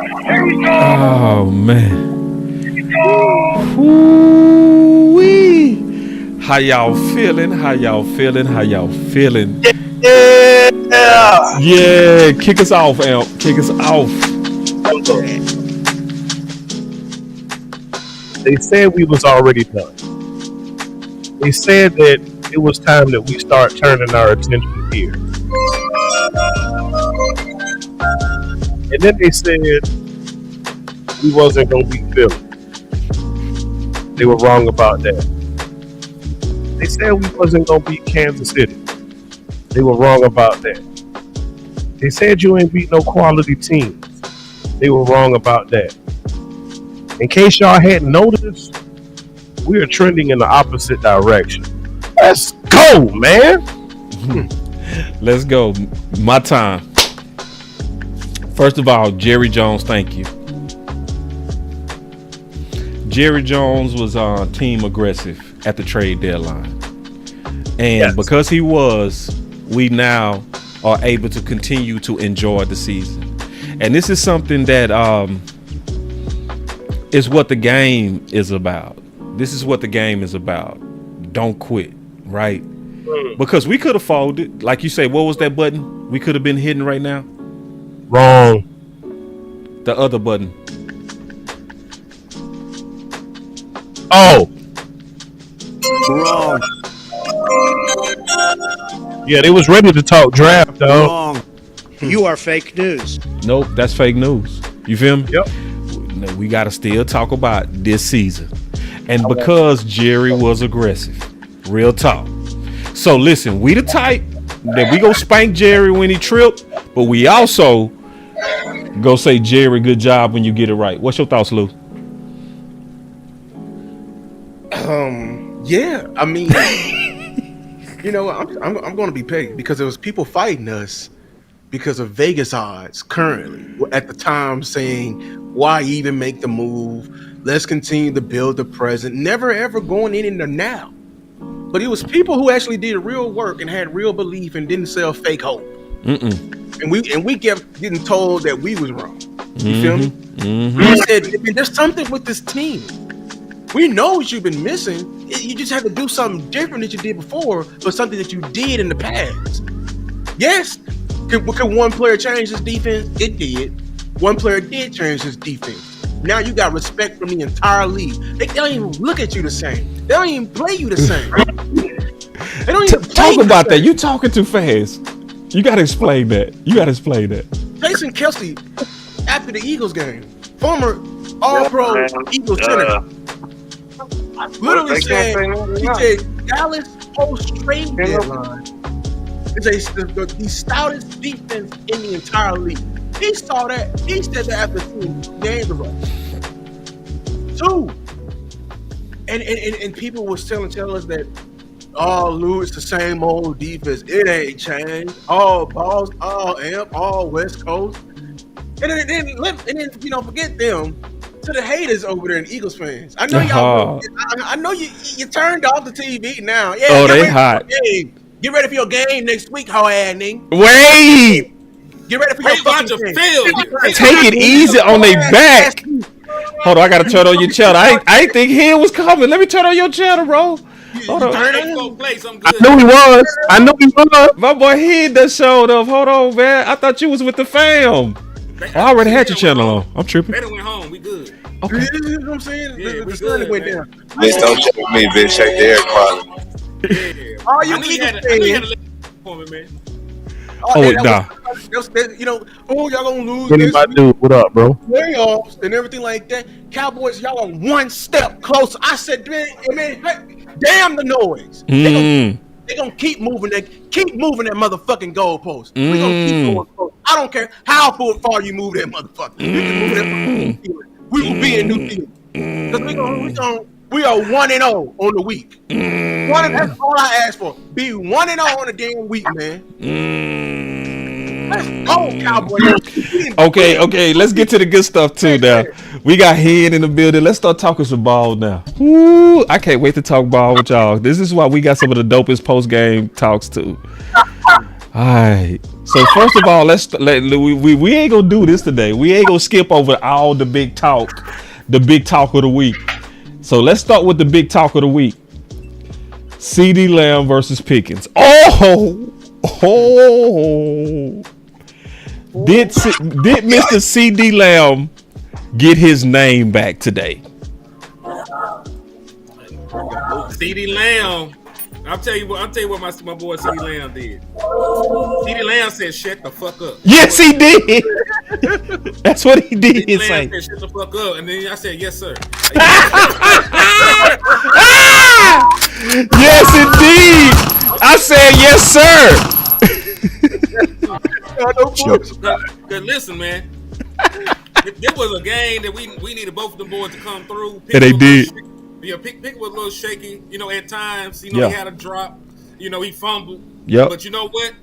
Oh man. Ooh-wee. How y'all feeling? How y'all feeling? How y'all feeling? Yeah. Yeah, kick us off, Amp. Kick us off. They said we was already done. They said that it was time that we start turning our attention here. And then they said we wasn't gonna beat Philly. They were wrong about that. They said we wasn't gonna beat Kansas City. They were wrong about that. They said you ain't beat no quality teams. They were wrong about that. In case y'all hadn't noticed, we are trending in the opposite direction. Let's go, man. Let's go. My time. First of all, Jerry Jones, thank you. Jerry Jones was team aggressive at the trade deadline. And Yes. because he was, we now are able to continue to enjoy the season. And this is something that is what the game is about. This is what the game is about. Don't quit, right? Because we could have folded. Like you say, what was that button we could have been hitting right now? Wrong. The other button. Oh. Wrong. Yeah, they was ready to talk draft, though. Wrong. You are fake news. Nope, that's fake news. You feel me? Yep. We got to still talk about this season. And because Jerry was aggressive. Real talk. So listen, we the type that we go spank Jerry when he tripped, but we also go say, Jerry, good job when you get it right. What's your thoughts, Lou? Yeah, I mean, I'm going to be petty because there was people fighting us because of Vegas odds currently at the time saying, why even make the move? Let's continue to build the present. Never ever going in the now. But it was people who actually did real work and had real belief and didn't sell fake hope. And we kept getting told that we was wrong. You feel me? We said, there's something with this team. We know what you've been missing. You just have to do something different than you did before, but something that you did in the past. Yes, could one player change his defense? It did. One player did change his defense. Now you got respect from the entire league. They don't even look at you the same. They don't even play you the same. They don't even talk about that. You talking too fast. You got to explain that. Jason Kelsey, after the Eagles game, former All-Pro Eagles center, literally said, he said Dallas post-trade deadline is the stoutest defense in the entire league. He saw that. He said that after 2 games of us. 2. And people was telling us that, oh, Lou, it's the same old defense. It ain't changed. All balls, all amp, all West Coast. And then forget them. To the haters over there and Eagles fans. I know y'all. I know you turned off the TV now. Yeah. Oh, they hot. Get ready for your game next week, Howarding. Wait. Get ready for your fucking game. Take it easy on their back. Hold on, I gotta turn on your channel. I ain't think Hill was coming. Let me turn on your channel, bro. Hold on. I knew he was. My boy Hill done showed up. Hold on, man. I thought you was with the fam. I already had your channel on. I'm tripping. Better went home. We good. Okay. You know what I'm saying? Yeah, the sun went down. Bitch, don't check me, bitch. Check the air quality. Yeah. All you I knew you had a for me, man. Nah. Y'all gonna lose Kenny, this my dude, what up, bro? playoffs and everything like that. Cowboys, y'all are one step closer. I said, man, damn the noise. They gonna keep moving that motherfucking goalpost. We gonna keep going close. I don't care how far you move that motherfucker. You can move that motherfucker. We will be in New Zealand. Because we are 1-0 on the week. That's all I ask for. Be 1-0 on the damn week, man. Let's go, Cowboys. Okay. Let's get to the good stuff too now. We got Head in the building. Let's start talking some ball now. Woo, I can't wait to talk ball with y'all. This is why we got some of the dopest post-game talks too. All right. So first of all, we ain't gonna do this today. We ain't gonna skip over all the big talk of the week. So let's start with the big talk of the week. CD Lamb versus Pickens. Did Mr. CD Lamb get his name back today? CD Lamb. I'll tell you what my boy CD Lamb did. CD Lamb said, "Shut the fuck up." Yes, he did. That's what he did. CD Lamb said, "Shut the fuck up," and then I said, "Yes, sir." Yes, indeed. I said, "Yes, sir." Cause listen, man, it was a game that we needed both of them boys to come through. And they did. Yeah, Pick was a little shaky, at times. He had a drop. He fumbled. Yep. But you know what?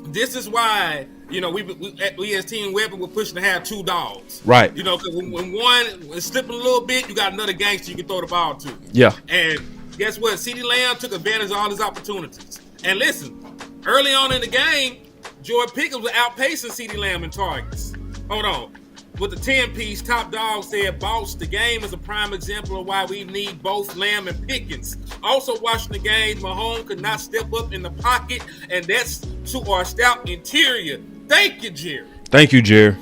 This is why, we as Team Weapon were pushing to have two dogs. Right. Because when one is slipping a little bit, you got another gangster you can throw the ball to. Yeah. And guess what? CeeDee Lamb took advantage of all his opportunities. And listen, early on in the game, Jordan Pickens was outpacing CeeDee Lamb in targets. Hold on. With the 10-piece, Top Dog said, "Boss, the game is a prime example of why we need both Lamb and Pickens. Also watching the game, Mahomes could not step up in the pocket, and that's to our stout interior." Thank you, Jerry. Thank you, Jerry.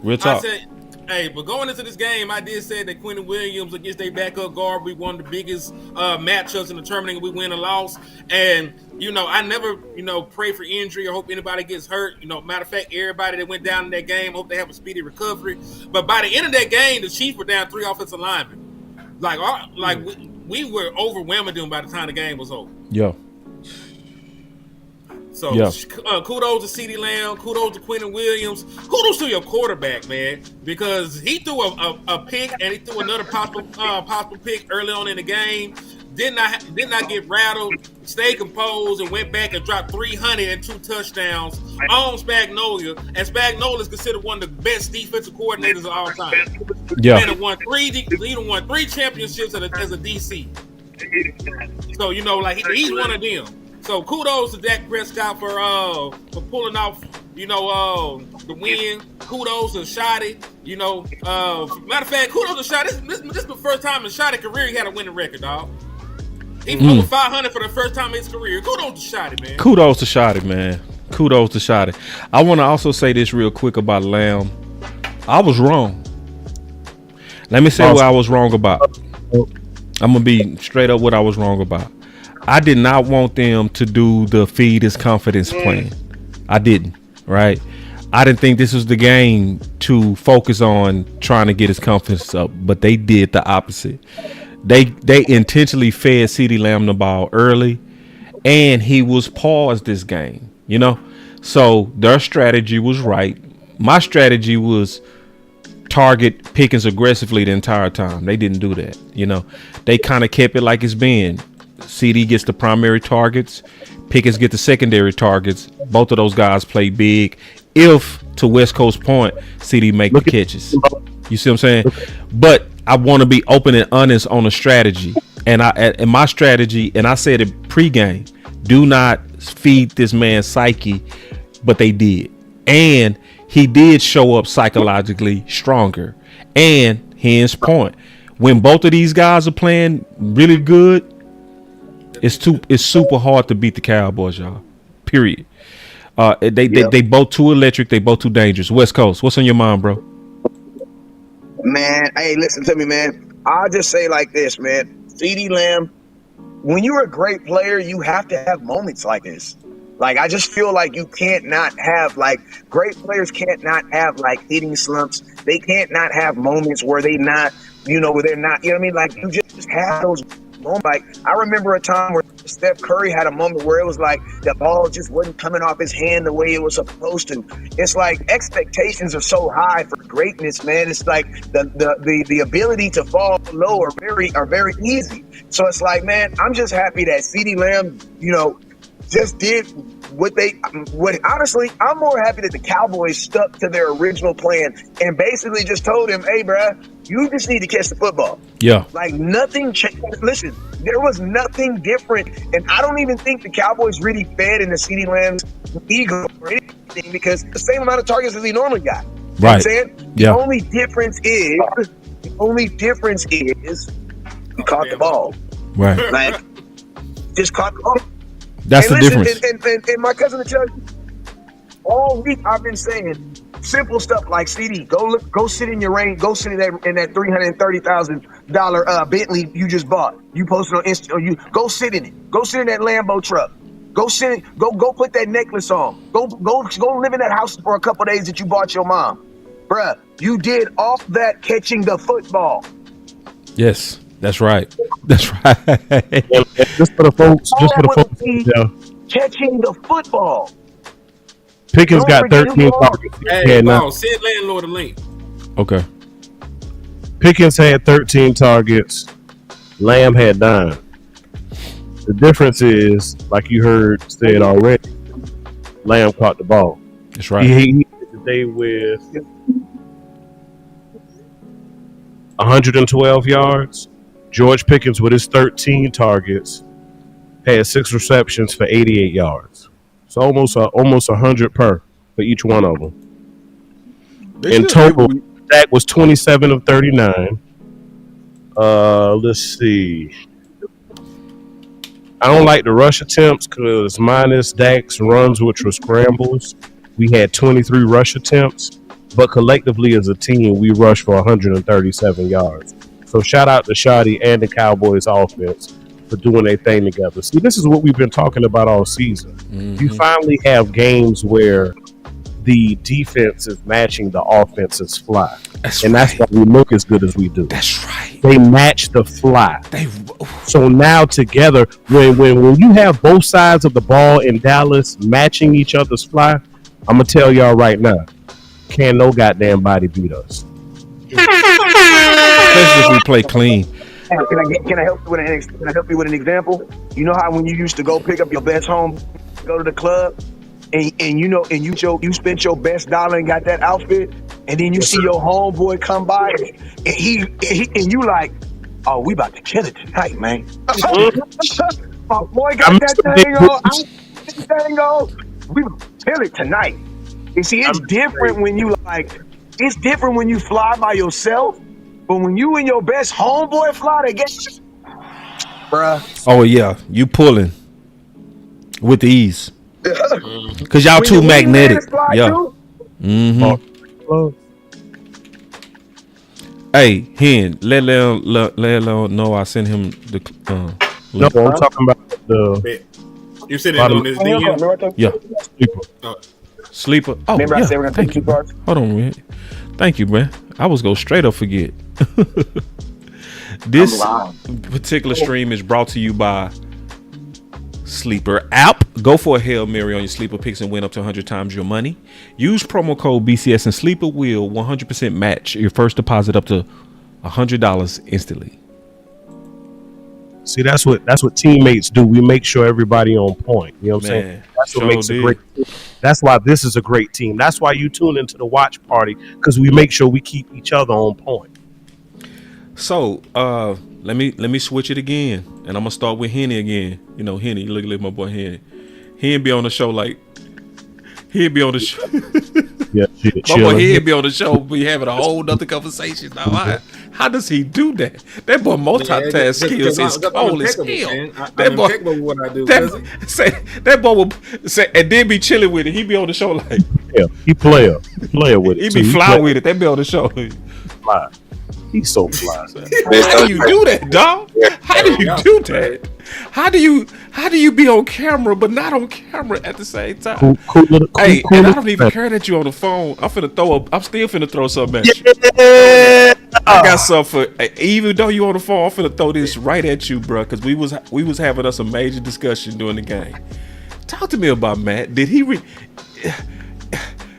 Real talk. I said, hey, but going into this game, I did say that Quentin Williams against their backup guard, we won the biggest matchups in determining we win or loss. And, I never, pray for injury or hope anybody gets hurt. Matter of fact, everybody that went down in that game, hope they have a speedy recovery. But by the end of that game, the Cheifs were down 3 offensive linemen. We were overwhelming them by the time the game was over. Yeah. So, kudos to CeeDee Lamb, kudos to Quentin Williams, kudos to your quarterback, man, because he threw a pick and he threw another possible pick early on in the game. Did not get rattled, stayed composed, and went back and dropped 300 and 2 touchdowns on Spagnuolo. And Spagnuolo is considered one of the best defensive coordinators of all time. Yeah, and he won 3 championships as a DC. So he's one of them. So kudos to Dak Prescott for pulling off, the win. Kudos to Shotty. Matter of fact, kudos to Shotty. This is the first time in Shotty's career he had a winning record, dog. He over 500 for the first time in his career. Kudos to Shotty, man. Kudos to Shotty, man. Kudos to Shotty. I want to also say this real quick about Lamb. I was wrong. Let me say what I was wrong about. I'm gonna be straight up what I was wrong about. I did not want them to do the feed his confidence plan. I didn't, right? I didn't think this was the game to focus on trying to get his confidence up, but they did the opposite. They intentionally fed CeeDee Lamb the ball early, and he was paused this game, So their strategy was right. My strategy was target Pickens aggressively the entire time. They didn't do that, They kind of kept it like it's been. CD gets the primary targets, Pickens get the secondary targets. Both of those guys play big. If, to West Coast point, CD make the catches. You see what I'm saying? But I want to be open and honest on a strategy. And my strategy, and I said it pregame, do not feed this man's psyche, but they did. And he did show up psychologically stronger. And his point, when both of these guys are playing really good, it's super hard to beat the Cowboys, y'all. Period. They both too electric. They both too dangerous. West Coast, what's on your mind, bro? Man, hey, listen to me, man. I'll just say like this, man. CeeDee Lamb, when you're a great player, you have to have moments like this. I just feel like you can't not have, great players can't not have, hitting slumps. They can't not have moments where they not, where they're not, you you just have those moments. I remember a time where Steph Curry had a moment where it was the ball just wasn't coming off his hand the way it was supposed to. It's expectations are so high for greatness, man. It's the ability to fall low are very easy. So it's man, I'm just happy that CeeDee Lamb, just did honestly, I'm more happy that the Cowboys stuck to their original plan and basically just told him, hey, bruh, you just need to catch the football. Yeah. Like, nothing changed. Listen, there was nothing different. And I don't even think the Cowboys really fed into CeeDee Lamb's ego or anything because the same amount of targets as he normally got. You know what I'm saying? Yeah. The only difference is he caught the ball. Right. Like, just caught the ball. That's and the listen, difference. And my cousin will tell you, all week I've been saying simple stuff like CD, go sit in your range, go sit in that $330,000 Bentley you just bought. You posted on Insta, or you go sit in it. Go sit in that Lambo truck. Go sit. Go put that necklace on. Go live in that house for a couple days that you bought your mom, bruh. You did all that catching the football. Yes, that's right. That's right. Just for the folks, yeah. Catching the football. Pickens got 13 targets. Hey, send landlord a link. Okay. Pickens had 13 targets. Lamb had 9. The difference is, like you heard said already, Lamb caught the ball. That's right. He ended the day with 112 yards. George Pickens, with his 13 targets, had 6 receptions for 88 yards. So almost 100 per for each one of them. In total, Dak was 27 of 39. Let's see. I don't like the rush attempts because minus Dak's runs, which were scrambles, we had 23 rush attempts. But collectively as a team, we rushed for 137 yards. So shout out to Shoddy and the Cowboys offense for doing their thing together. See, this is what we've been talking about all season. Mm-hmm. You finally have games where the defense is matching the offense's fly. That's why we look as good as we do. That's right. They match the fly. So now together, when you have both sides of the ball in Dallas matching each other's fly, I'm going to tell y'all right now, can't no goddamn body beat us. Especially if we play clean. Can I help you with an example? You know how when you used to go pick up your best home, go to the club, and you spent your best dollar and got that outfit, and then you see your homeboy come by, and he you like, oh, we about to kill it tonight, man. My boy got that thing on. We about to kill it tonight. You see, it's different when you fly by yourself. But when you and your best homeboy fly together, bruh. Oh, yeah. You pulling with ease. Because y'all too magnetic. Yeah. Mm-hmm. Hey, Hen, let Leon know I sent him the no, I'm talking about the... You said it on this thing? Yeah. Sleeper. Oh, remember yeah. I said we're going to take 2 parts? Hold on a minute. Thank you, man. I was going to straight up forget. This particular stream is brought to you by Sleeper app. Go for a Hail Mary on your Sleeper picks and win up to 100 times your money. Use promo code BCS and Sleeper will 100% match your first deposit up to $100 instantly. See, that's what teammates do. We make sure everybody on point. You know what I'm saying? That's what makes a great team. That's why this is a great team. That's why you tune into the watch party, because we make sure we keep each other on point. So let me switch it again, and I'm gonna start with Henny again. You know, Henny, look at my boy Henny. He'd be on the show like he'd be on the show. Yeah, my boy he'd be on the show, be having a whole nother conversation. Now, how does he do that? That boy multitask skills is cold as hell. That boy will say and then be chilling with it. He be on the show like he player with it. He be fly with it. They be on the show. Fly. He's so fly. How do you do that, dog? How do you do that? How do you be on camera but not on camera at the same time? Cool, hey, and I don't even care that you on the phone. I'm still finna throw something at you. Yeah. I got something for even though you on the phone. I'm finna throw this right at you, bro. Because we was having us a major discussion during the game. Talk to me about Matt. Did he?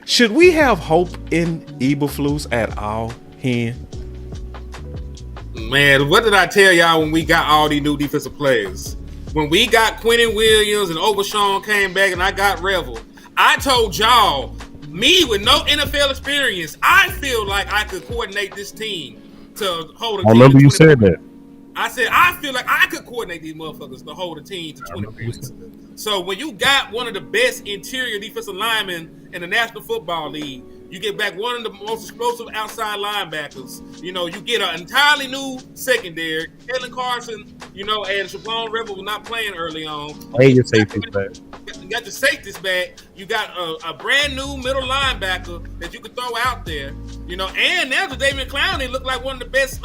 Should we have hope in Eberflus at all? Man, what did I tell y'all when we got all these new defensive players? when we got Quentin Williams and Overshawn came back and I got Revel, I told y'all, me with no NFL experience, I feel like I could coordinate this team to hold a team. I remember you said that. I said, I feel like I could coordinate these motherfuckers to hold a team to 20 points. So when you got one of the best interior defensive linemen in the National Football League, you get back one of the most explosive outside linebackers. You know, you get an entirely new secondary. Kalen Carson, you know, and Shavon Revel was not playing early on. And your safety's back. You got your safeties back. You got a brand new middle linebacker that you could throw out there. You know, and now David Clowney looked like one of the best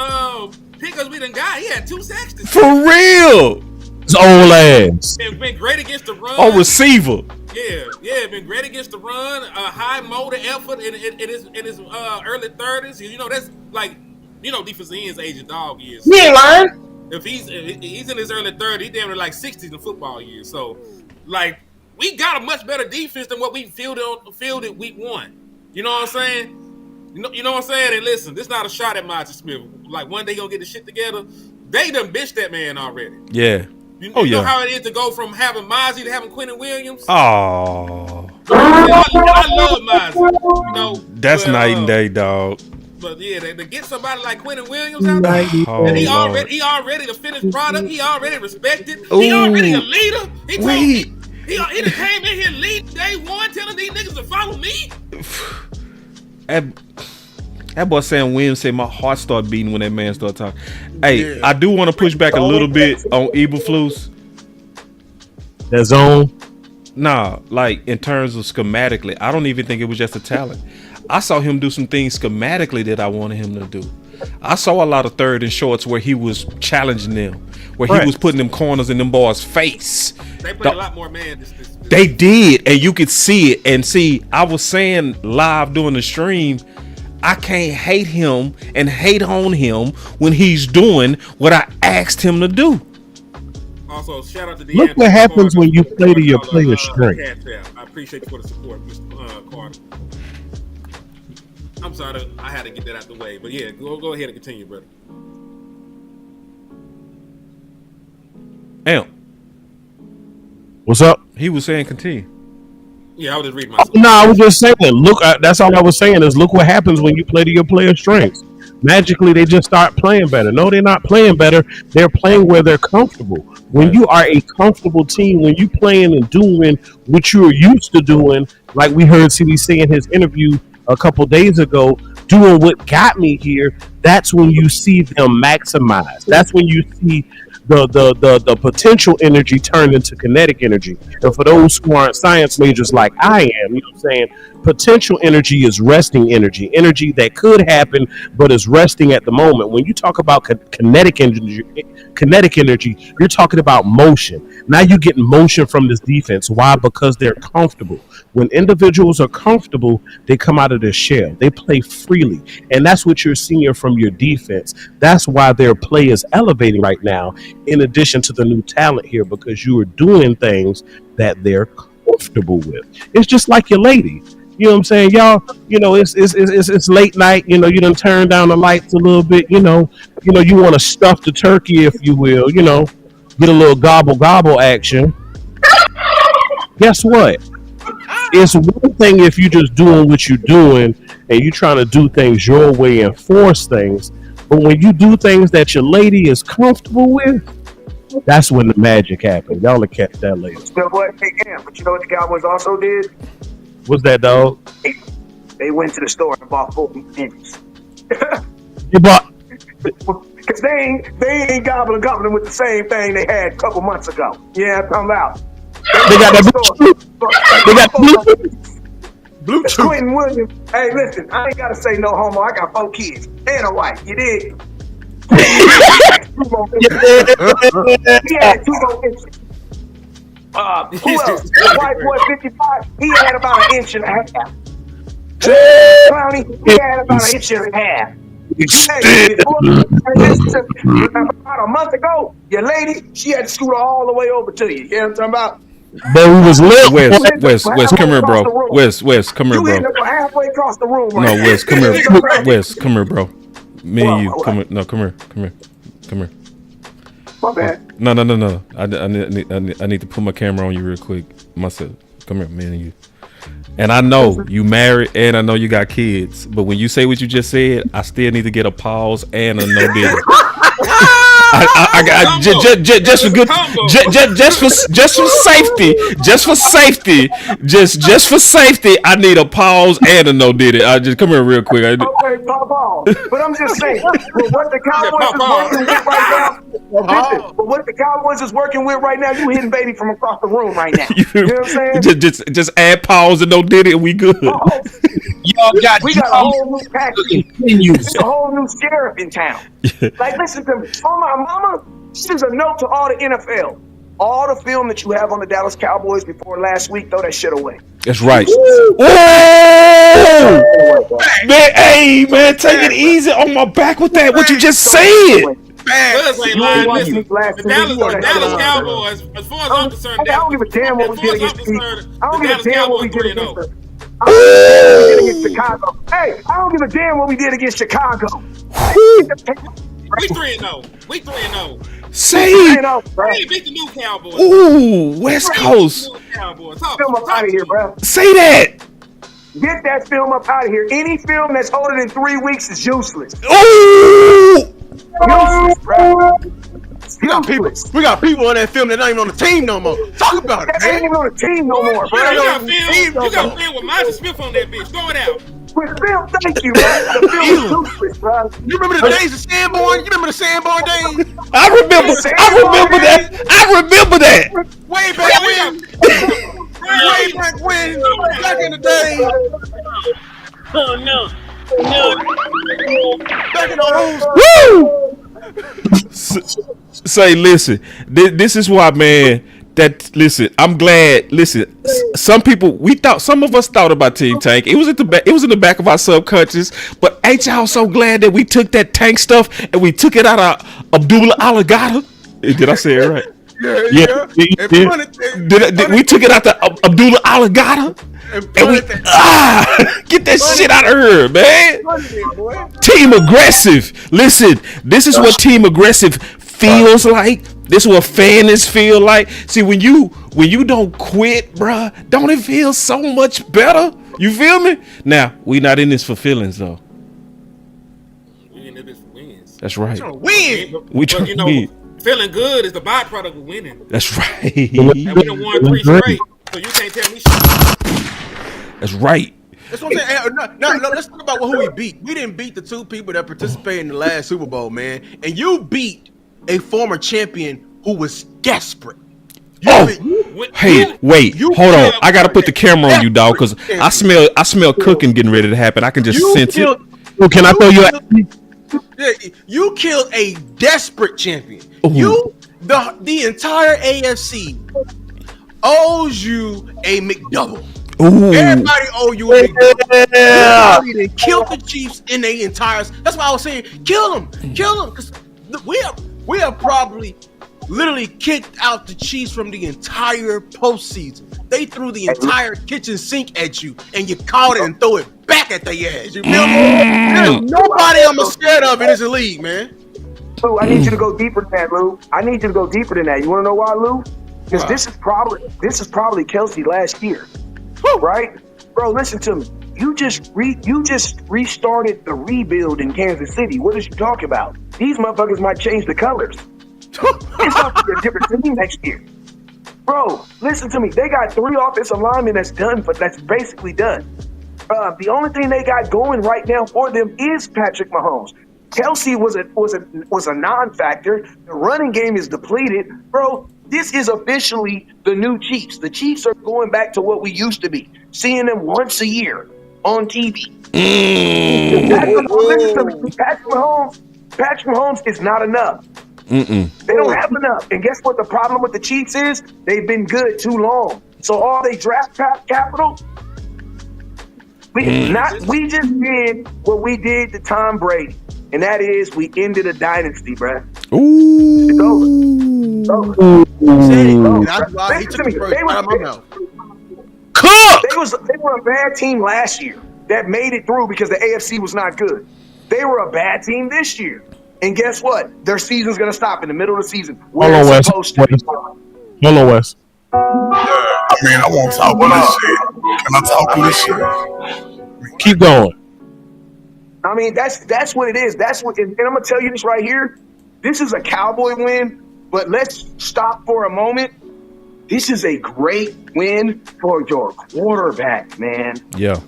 pickers we done got. He had 2 sacks this For real. His old ass. been great against the run. On receiver. Yeah, been great against the run. High motor effort in his early 30s. You know, that's like, you know, defensive ends age of dog years. You ain't lying. If he's in his early 30s, he's damn near like 60s in football years. So, like, we got a much better defense than what we fielded week 1. You know what I'm saying? You know what I'm saying? And listen, this is not a shot at Monty Smith. Like, one day he'll get the shit together. They done bitched that man already. Yeah. You know how it is to go from having Mozzie to having Quentin Williams? Oh. I love Mozzie. You know, That's night and day, dog. But yeah, to get somebody like Quentin Williams out there, and he already the finished product. He already respected. He already a leader. He told me he done came in here lead day one, telling these niggas to follow me. That boy Sam Williams said my heart started beating when that man started talking. Hey, I do want to push back a little bit on Eberflus. That zone? Nah, like in terms of schematically, I don't even think it was just a talent. I saw him do some things schematically that I wanted him to do. I saw a lot of third and shorts where he was challenging them, where he was putting them corners in them boys' face. They played a lot more man this. They did, and you could see it. And see, I was saying live during the stream, I can't hate him and hate on him when he's doing what I asked him to do. Also, shout out to the Look what happens when you play to your player's strength. CashApp. I appreciate you for the support, Mr. Carter. I'm sorry, I had to get that out the way, but yeah, go ahead and continue, brother. Amp, what's up? he was saying continue. Yeah, I was just reading myself. No, I was just saying. Look, that's all I was saying is look what happens when you play to your player's strengths. Magically, they just start playing better. No, they're not playing better. They're playing where they're comfortable. When you are a comfortable team, when you playing and doing what you're used to doing, like we heard CD say in his interview a couple days ago, doing what got me here, that's when you see them maximize. That's when you see the potential energy turned into kinetic energy. And for those who aren't science majors like I am, you know what I'm saying, potential energy is resting energy that could happen but is resting at the moment. When you talk about kinetic energy, you're talking about motion. Now you're getting motion from this defense. Why? Because they're comfortable. When individuals are comfortable, they come out of their shell. They play freely. And that's what you're seeing from your defense. That's why their play is elevating right now, in addition to the new talent here, because you are doing things that they're comfortable with. It's just like your lady. You know what I'm saying? Y'all, you know, it's late night, you know, you done turn down the lights a little bit, you know, you want to stuff the turkey, if you will, you know, get a little gobble action. Guess what? It's one thing if you're just doing what you're doing and you're trying to do things your way and force things. But when you do things that your lady is comfortable with, that's when the magic happens. Y'all will catch that later. You know what? Hey, Cam, but you know what the Cowboys also did? What's that, dog? They went to the store and bought 4 inches. You bought... Because they ain't gobbling with the same thing they had a couple months ago. Yeah, I'm talking about. They got that Bluetooth. They got Bluetooth. Quentin Williams. Hey, listen, I ain't got to say no homo. I got 4 kids and a wife. You dig? He had 2 more inches. Who else? The white boy 55. He had about 1.5 inches. Clowney, he had about 1.5 inches. Hey, about a month ago, your lady, she had to scoot all the way over to you. You know what I'm talking about? But we was lit. Wes, come here, bro. Wes, come here, You bro. ended up halfway across the room. Right? No, Wes, come here. Wes, come here, bro. Me and you, come here. No, come here. My bad. No. I need to put my camera on you real quick. Myself. Come here, man, and you. And I know you married, and I know you got kids. But when you say what you just said, I still need to get a pause and a no bid. I got just for good, just for safety, just for safety. I need a pause and a no did it. I just come here real quick. Okay, pop. But I'm just saying, what the Cowboys is working with right now. Listen, but what the Cowboys is working with right now, you hitting baby from across the room right now. You know what I'm saying? Just add pause and no did it, and we good. We got a whole new package. It's a whole new sheriff in town. Like, listen to me. Oh, my mama, this is a note to all the NFL. All the film that you have on the Dallas Cowboys before last week, throw that shit away. That's right. Oh! Man, hey, man, take it easy on my back with that. What you just said. Buzz ain't lying. Listen, the Dallas Cowboys, as far as I'm concerned, I don't give a damn what we did against Chicago. I don't give a damn what we did against Chicago. Hey, I don't give a damn what we did against Chicago. We 3-0. We 3-0. Say, we beat the new Cowboys. Ooh, West Coast. Film up out of here, bro. Say that. Get that film up out of here. Any film that's older than 3 weeks is useless. Ooh. Useless, bro. We got people on that film that not even on the team no more. Talk about it, man. They ain't even on the team no more, bro. You got film with Monty Smith on that bitch. Throw it out. With film, thank you, man. The film is useless, bro. You remember the days of Sanborn? You remember the Sanborn days? I remember that. Way back when. Back in the day. Oh no. Back in the Woo! Say, listen. This is why, man. I'm glad. Listen, some of us thought about Team Tank. It was in the back of our subconscious. But ain't y'all so glad that we took that tank stuff and we took it out of Abdullah Alligator? Did I say it right? Yeah. We took it out to Abdullah Alligator. And we get that shit out of her, man. Team aggressive. Listen, this is what team aggressive feels like. This is what fans feel like. See, when you don't quit, bruh, don't it feel so much better? You feel me? Now, we not in this for feelings, though. We in this for wins. That's right. We trying to win. Feeling good is the byproduct of winning. That's right. And we done won 3 straight, so you can't tell me shit. That's right. That's what I'm saying. No, let's talk about who we beat. We didn't beat the 2 people that participated in the last Super Bowl, man. And you beat a former champion who was desperate. Wait, hold on. I gotta put the camera on you, dog, because I smell cooking getting ready to happen. I can just sense it. Can I throw you? You killed a desperate champion. Ooh. The entire AFC owes you a McDouble. Ooh. Everybody owe you a McDouble. Everybody killed the Chiefs in their entire. That's why I was saying, kill them, because we have probably literally kicked out the Chiefs from the entire postseason. They threw the entire kitchen sink at you, and you caught it and throw it back at their ass. You feel me? There's nobody I'm scared of in this league, man. Lou, I need you to go deeper than that, Lou. I need you to go deeper than that. You want to know why, Lou? Because this is probably Kelsey last year, right? Bro, listen to me. You just restarted the rebuild in Kansas City. What is you talking about? These motherfuckers might change the colors. It's going to be a different team next year. Bro, listen to me. They got 3 offensive linemen that's basically done. The only thing they got going right now for them is Patrick Mahomes. Kelsey was a non-factor. The running game is depleted. Bro, this is officially the new Chiefs. The Chiefs are going back to what we used to be, seeing them once a year on TV. Listen to me. Patrick Mahomes is not enough. They don't have enough. And guess what the problem with the Chiefs is? They've been good too long. So all they draft capital, we just did what we did to Tom Brady. And that is we ended a dynasty, bruh. Ooh. It's over. They were a bad team last year that made it through because the AFC was not good. They were a bad team this year. And guess what? Their season's going to stop in the middle of the season. Hold Where on, it's Wes. supposed to be. Hold on, Wes. I mean, I want to talk on this shit. Can I talk on this shit? Keep going. I mean, that's what it is. That's what, and I'm gonna tell you this right here. This is a Cowboy win, but let's stop for a moment. This is a great win for your quarterback, man. Yeah.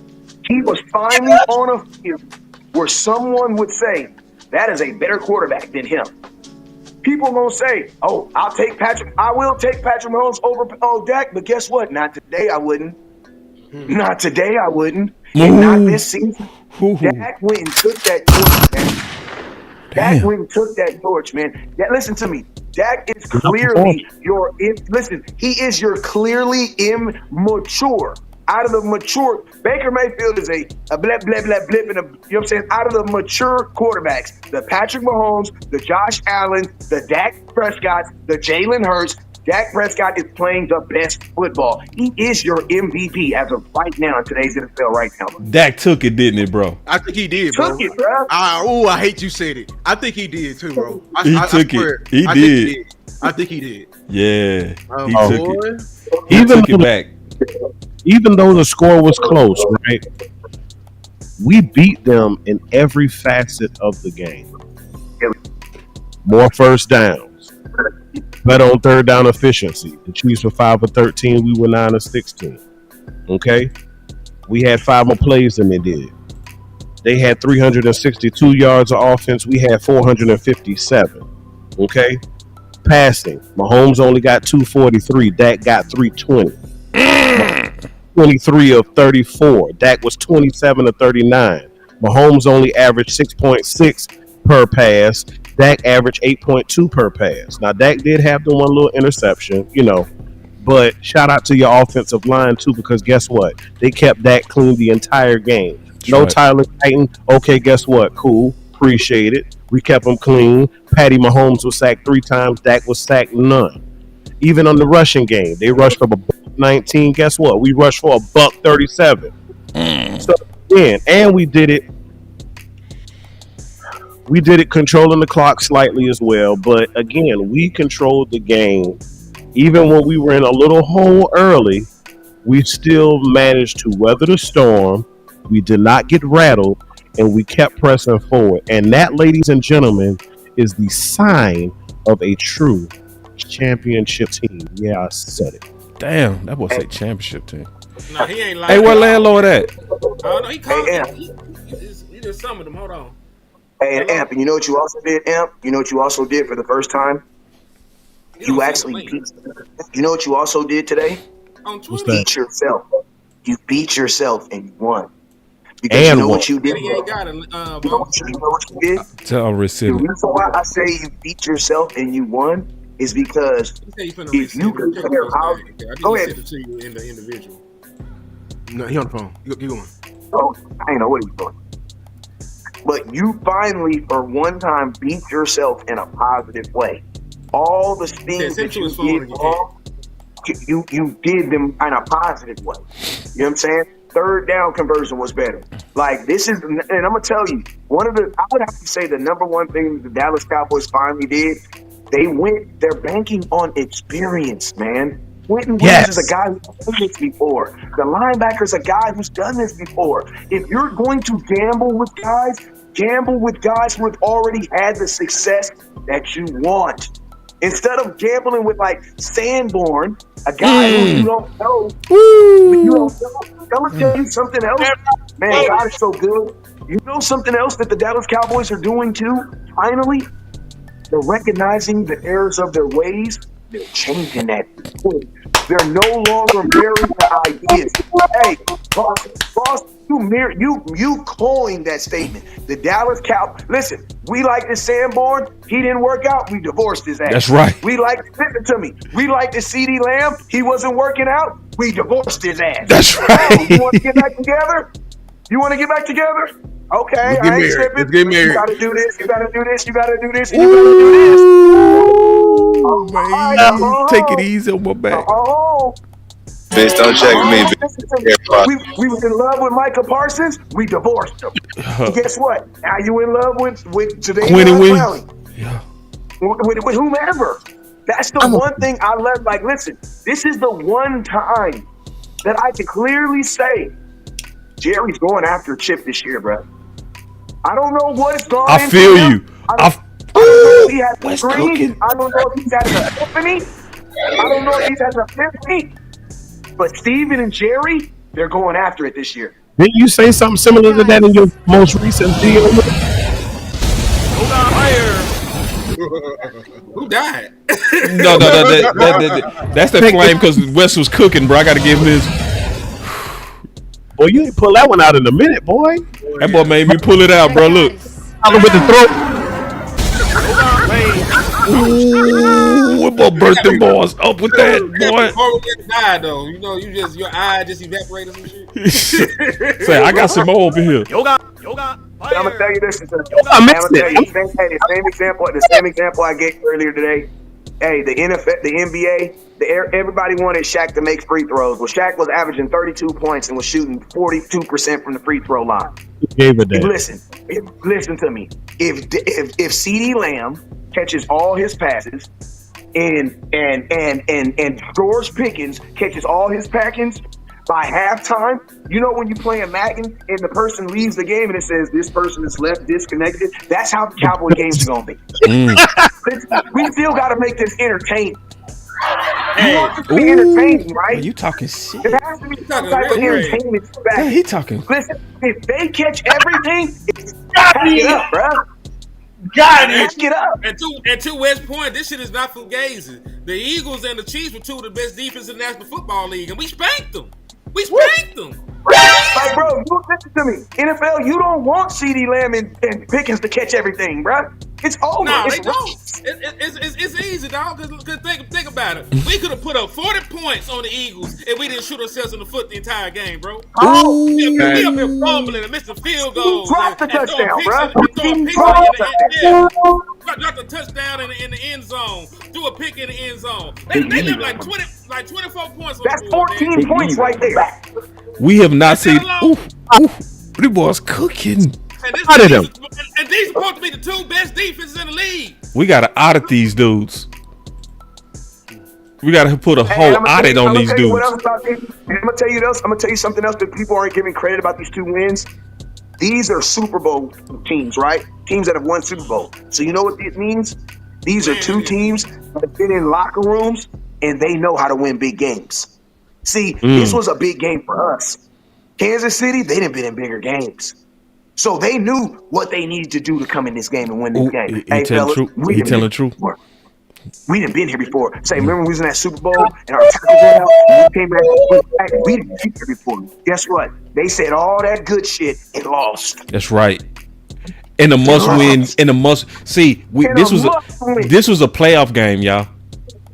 He was finally on a field where someone would say that is a better quarterback than him. People gonna say, "Oh, I will take Patrick Mahomes over Dak," but guess what? Not today, I wouldn't. Not today, I wouldn't. And not this season. Dak went and took that torch, man. Dak went and took that torch, man. Listen to me. Dak is clearly he is your clearly immature. Out of the mature, Baker Mayfield is a blip, blip, blip, blip, and you know what I'm saying? Out of the mature quarterbacks, the Patrick Mahomes, the Josh Allen, the Dak Prescott, the Jalen Hurts, Dak Prescott is playing the best football. He is your MVP as of right now in today's NFL right now. Dak took it, didn't it, bro? I think he did, bro. Took it, bro. I hate you said it. I think he did too, bro. He took it. He did. I think he did. Yeah. Oh, He took boy. it. He took it back. Even though the score was close, right? We beat them in every facet of the game. More first downs. Better on third down efficiency. The Chiefs were 5 of 13. We were 9 of 16. Okay? We had 5 more plays than they did. They had 362 yards of offense. We had 457. Okay? Passing. Mahomes only got 243. Dak got 320. 23 of 34. Dak was 27 of 39. Mahomes only averaged 6.6 per pass. Dak averaged 8.2 per pass. Now, Dak did have the one little interception, but shout out to your offensive line, too, because guess what? They kept Dak clean the entire game. No right. Tyler Titan. Okay, guess what? Cool. Appreciate it. We kept him clean. Patty Mahomes was sacked 3 times. Dak was sacked none. Even on the rushing game, they rushed for $119. Guess what? We rushed for $137. So again, and we did it controlling the clock slightly as well. But again, we controlled the game. Even when we were in a little hole early, we still managed to weather the storm. We did not get rattled, and we kept pressing forward. And that, ladies and gentlemen, is the sign of a true championship team. Yeah, I said it. Damn, that boy say championship team. No, he ain't like. Hey, where landlord at? Oh no, he called. Hey, He just summoned him. Hold on. Hey, and Amp, and you know what you also did, Amp? You know what you also did for the first time? You actually beat. You know what you also did today? On Twitter. Beat yourself. You beat yourself and you won. Because you know what you did? He ain't got it. You know what you did? Tell The receiver. reason why I say you beat yourself and you won is because if you compare how. Go ahead. To you in the individual. No, he on the phone. Keep going. Oh, I ain't know what he's doing. But you finally, for one time, beat yourself in a positive way. All the things that you did wrong, you did them in a positive way. You know what I'm saying? Third down conversion was better. Like, this is, and I'm going to tell you, I would have to say the number one thing the Dallas Cowboys finally did, they're banking on experience, man. Quentin Williams is a guy who's done this before. The linebacker's a guy who's done this before. If you're going to gamble with guys who have already had the success that you want. Instead of gambling with like Sanborn, a guy who you don't know. I'm gonna tell you something else. Man, God is so good. You know something else that the Dallas Cowboys are doing too? Finally, they're recognizing the errors of their ways. They're changing that. They're no longer married to ideas. Hey, boss, you coined that statement. The Dallas Cowboys. Listen, we like the Sanborn. He didn't work out. We divorced his ass. That's right. We listen to me. We like the CD Lamb. He wasn't working out. We divorced his ass. That's right. You want to get back together? Okay, I ain't tripping. Let's get married. You gotta do this. You gotta do this. You gotta do this. And you gotta do this. Man, take it easy on my back. Bitch, don't check me, bitch. Listen to me. We was in love with Micah Parsons. We divorced him. And guess what? Now you in love with Jadavion Clowney. Yeah. With whomever. That's the one thing I love. Like, listen, this is the one time that I can clearly say Jerry's going after Chip this year, bro. I don't know what it's gone I feel him. you. I don't know if he has What's a dream. cooking? I don't know if he's had an epiphany. I don't know if he's had an epiphany. But Steven and Jerry, they're going after it this year. Didn't you say something similar to that in your most recent video? Who died? No. That's that flame because Wes was cooking, bro. I got to give him his. Boy, you ain't pull that one out in a minute, boy. That boy made me pull it out, bro. Look. With the throat. Ooh, what boy burnt them boys up with that, boy. Before we get to die, though, you know, your eye just evaporated some shit. Say, I got some more over here. I'm gonna tell you this. The same example I gave earlier today. Hey, the NFL, the NBA, everybody wanted Shaq to make free throws. Well, Shaq was averaging 32 points and was shooting 42% from the free throw line. Gave a damn. Listen to me. If CeeDee Lamb catches all his passes and George Pickens catches all his packings by halftime, you know when you play a Madden and the person leaves the game and it says this person is left disconnected, that's how the Cowboy games are going to be. We still got to make this entertaining. You want it to be entertaining, right? You talking shit. There has to be some type of entertainment back. Yeah, he talking. Listen, if they catch everything, pack it up, bro. Got it. Pack it up. And to West's point, this shit is not fugazi. The Eagles and the Chiefs were two of the best defenses in the National Football League, and we spanked them. We spanked them. Like, bro, you listen to me. NFL, you don't want CeeDee Lamb and Pickens to catch everything, bro. It's over. No, it's they don't. It's easy, dog. Cause think about it. We could have put up 40 points on the Eagles if we didn't shoot ourselves in the foot the entire game, bro. We up here fumbling and missing field goals. Drop the touchdown, bro. Drop the touchdown in the end zone. Do a pick in the end zone. They left like 24 points on That's the board. 14 points right there. We have not seen. These boys cooking. And these are supposed to be the two best defenses in the league. We got to audit these dudes. We got to put a whole audit on these dudes. I'm gonna tell you something else that people aren't giving credit about these two wins. These are Super Bowl teams, right? Teams that have won Super Bowl. So you know what this means? These are two teams that have been in locker rooms and they know how to win big games. See, this was a big game for us. Kansas City, they didn't been in bigger games. So they knew what they needed to do to come in this game and win this game. He telling the truth. We didn't been here before. Say, remember we was in that Super Bowl and our tackles went out and we came back. We didn't be here before. Guess what? They said all that good shit and lost. That's right. In a must win. This was a playoff game, y'all.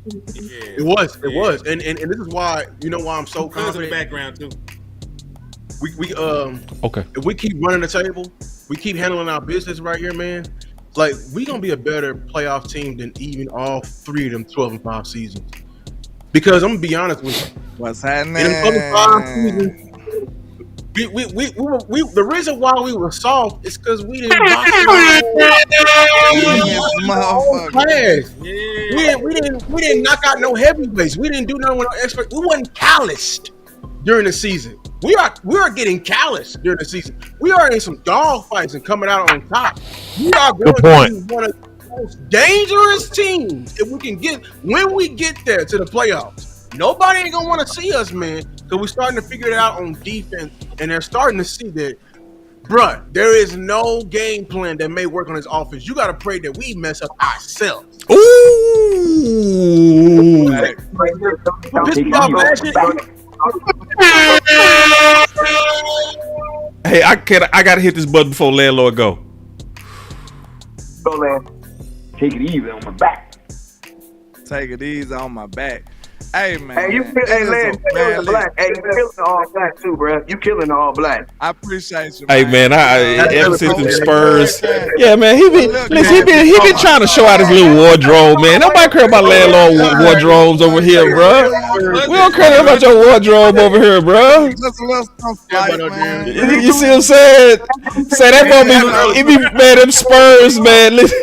It was, and this is why why I'm so confident. In the background too. Okay. If we keep running the table, we keep handling our business right here, man. Like we gonna be a better playoff team than even all three of them 12-5 seasons. Because I'm gonna be honest with you, what's happening? In them other 5 seasons, we the reason why we were soft is because we didn't box We didn't knock out no heavyweights. We didn't do nothing with no expert. We wasn't calloused during the season. We are getting calloused during the season. We are in some dog fights and coming out on top. We are going to be one of the most dangerous teams if we can when we get there to the playoffs. Nobody ain't gonna want to see us, man, because we're starting to figure it out on defense, and they're starting to see that, bruh, there is no game plan that may work on this offense. You got to pray that we mess up ourselves. Ooh. Hey, I gotta hit this button before landlord go. Go, man. Take it easy on my back. Take it easy on my back. Hey man. Hey, you Lance, killing the black. Hey, you killing the all black too, bro. You killing the all black. I appreciate you, Hey man. man, ever since them Spurs, man. yeah man, he been trying to show out his little wardrobe, man. Nobody care about landlord wardrobes over here, bro. We don't care about your wardrobe over here, bro. Just a little something, man. You see what I'm saying? Say that boy be man, them Spurs, man. Listen,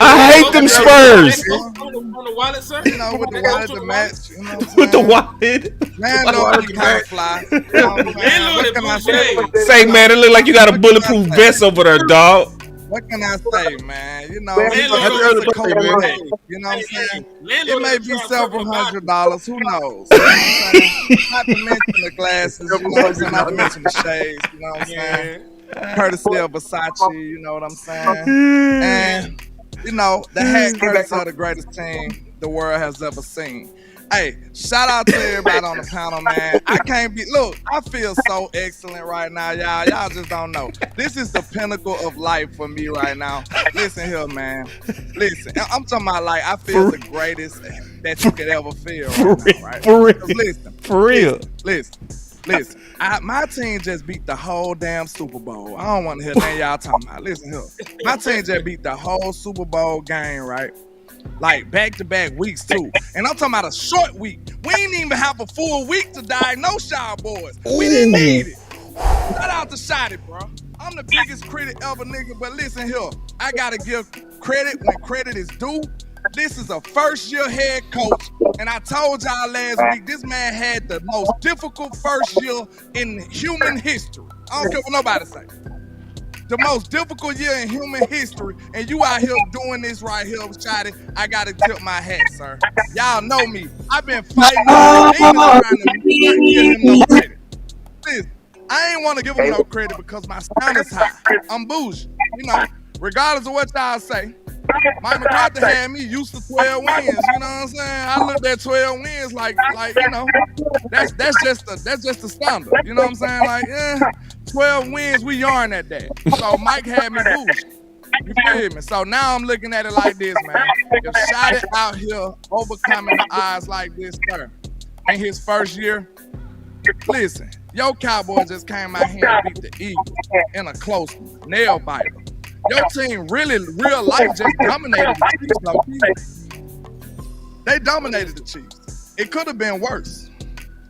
I hate them Spurs. On the wallet, sir. You know, with the wallet to match. You know what I'm With the saying? wallet. Landlord, you can't fly. You know what I'm saying? What can I say? Say man, it look like you got a bulletproof vest over there, dog. What can I say, man? You know, it's a cold day. You know what I'm saying? It may be several $100. Who knows? You know what I'm saying? Not to mention the glasses. You know what I'm saying? Not to mention the shades. You know what I'm saying? Courtesy of Versace. You know what I'm saying? And you know, the hat courtesy of the greatest team the world has ever seen. Hey, shout out to everybody on the panel, man. I feel so excellent right now, y'all. Y'all just don't know. This is the pinnacle of life for me right now. Listen here, man. Listen, I'm talking about like I feel the greatest that you could ever feel right now, right? For real. Listen, For real. Listen. My team just beat the whole damn Super Bowl. I don't want to hear nothing y'all talking about. Listen here. My team just beat the whole Super Bowl game, right? Like back-to-back weeks too. And I'm talking about a short week. We ain't even have a full week to diagnose y'all boys. We didn't need it. Shout out to Shotty, bro. I'm the biggest critic ever, nigga. But listen here. I gotta give credit when credit is due. This is a first-year head coach. And I told y'all last week, this man had the most difficult first year in human history. I don't care what nobody say. The most difficult year in human history, and you out here doing this right here, Shotty. I gotta tip my hat, sir. Y'all know me. I've been fighting trying to give him no credit. Listen, I ain't want to give him no credit because my standard is high. I'm bougie, you know. Regardless of what y'all say, Mike McCarthy had me used to 12 wins. You know what I'm saying? I looked at 12 wins like you know, that's just the standard. You know what I'm saying? Like, 12 wins, we yarn at that. So Mike had me boost. You feel me? So now I'm looking at it like this, man. If Shotty out here overcoming the odds like this, sir, in his first year, listen, your Cowboys just came out here and beat the Eagles in a close nail biter. Your team really, real life, just dominated the Chiefs. They dominated the Chiefs. It could have been worse.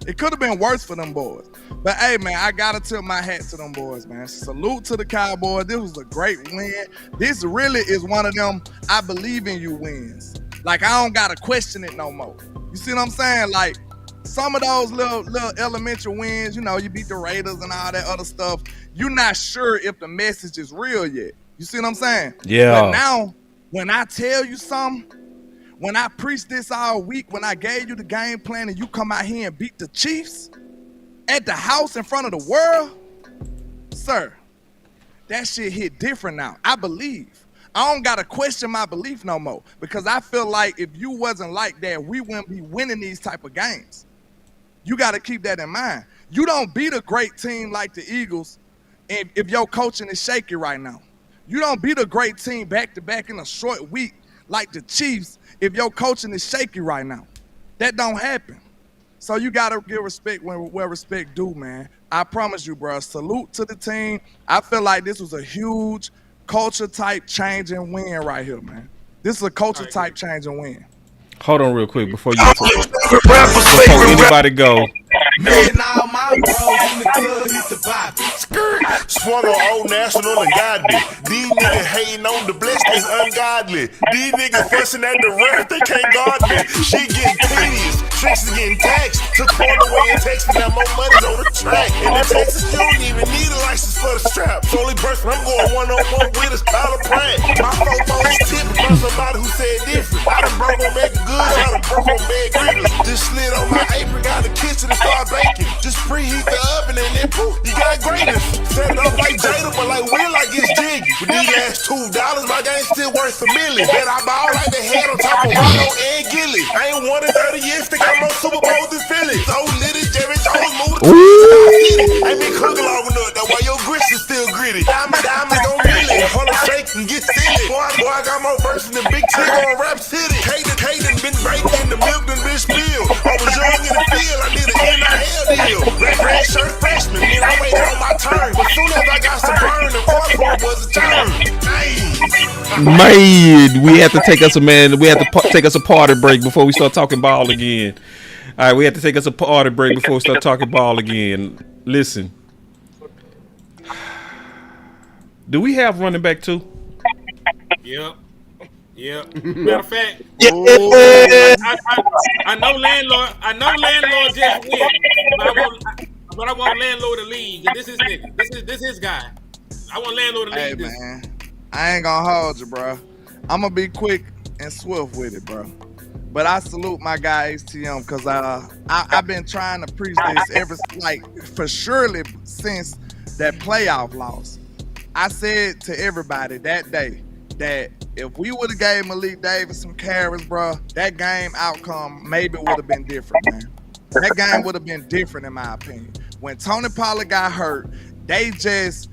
It could have been worse for them boys. But hey, man, I gotta tip my hat to them boys, man. Salute to the Cowboys. This was a great win. This really is one of them I believe in you wins. Like, I don't gotta question it no more. You see what I'm saying? Like, some of those little elementary wins, you know, you beat the Raiders and all that other stuff. You're not sure if the message is real yet. You see what I'm saying? Yeah. But now, when I tell you something, when I preached this all week, when I gave you the game plan and you come out here and beat the Chiefs at the house in front of the world, sir, that shit hit different now. I believe. I don't got to question my belief no more because I feel like if you wasn't like that, we wouldn't be winning these type of games. You got to keep that in mind. You don't beat a great team like the Eagles if your coaching is shaky right now. You don't beat a great team back-to-back in a short week like the Chiefs if your coaching is shaky right now. That don't happen. So you got to give respect where respect due, man. I promise you, bro. Salute to the team. I feel like this was a huge culture-type change and win right here, man. This is a culture-type change and win. Hold on real quick before anybody go. Swung on Old National and got me. These niggas hating on the blessed is ungodly. These niggas fussing at the ref, they can't guard me. She getting tedious, tricks is getting taxed. Took point away and Texas, now more money's on the track. In the Texas, you don't even need a license for the strap. Only person I'm going one-on-one with is Tyler Pratt. My phone's tipping from somebody who said different. I done broke on Mac Goods, I done broke on Bad Gritters. Just slid on my apron, got the kitchen and start baking. Just preheat the oven and then poof, you got greatness. Set it up like Jada, but like Will, like it's jiggy. With these last $2, my game still worth $1 million. Bet I ball like the head on top of Rondo and Gilly. I ain't won in 30 years, think I'm on Super Bowls in Philly. So litty, Jerry Jones moved to I ain't been cooking long enough, that's why your grits is still gritty. Diamonds don't really. Hold on, shake and get silly. Boy, I got more verses than Big Tig on Rap City. Hayden been breaking, the milk done been spilled. I was young in the field, I did an NIL deal. Red shirt freshman, man, I waited on my turn. But soon as I got some burn, the fourth one was a turn. Man, we have to take us a party break before we start talking ball again. All right, we have to take us a party break before we start talking ball again. Listen, do we have running back too? Yep. Matter of fact, I know landlord just went, but I want landlord to lead. This is nigga. This is his guy. I want landlord to lead this. Man, I ain't gonna hold you, bro. I'm gonna be quick and swift with it, bro. But I salute my guy HTM because I've been trying to preach this for surely since that playoff loss. I said to everybody that day that if we would have gave Malik Davis some carries, bro, that game outcome maybe would have been different, man. That game would have been different in my opinion. When Tony Pollard got hurt, they just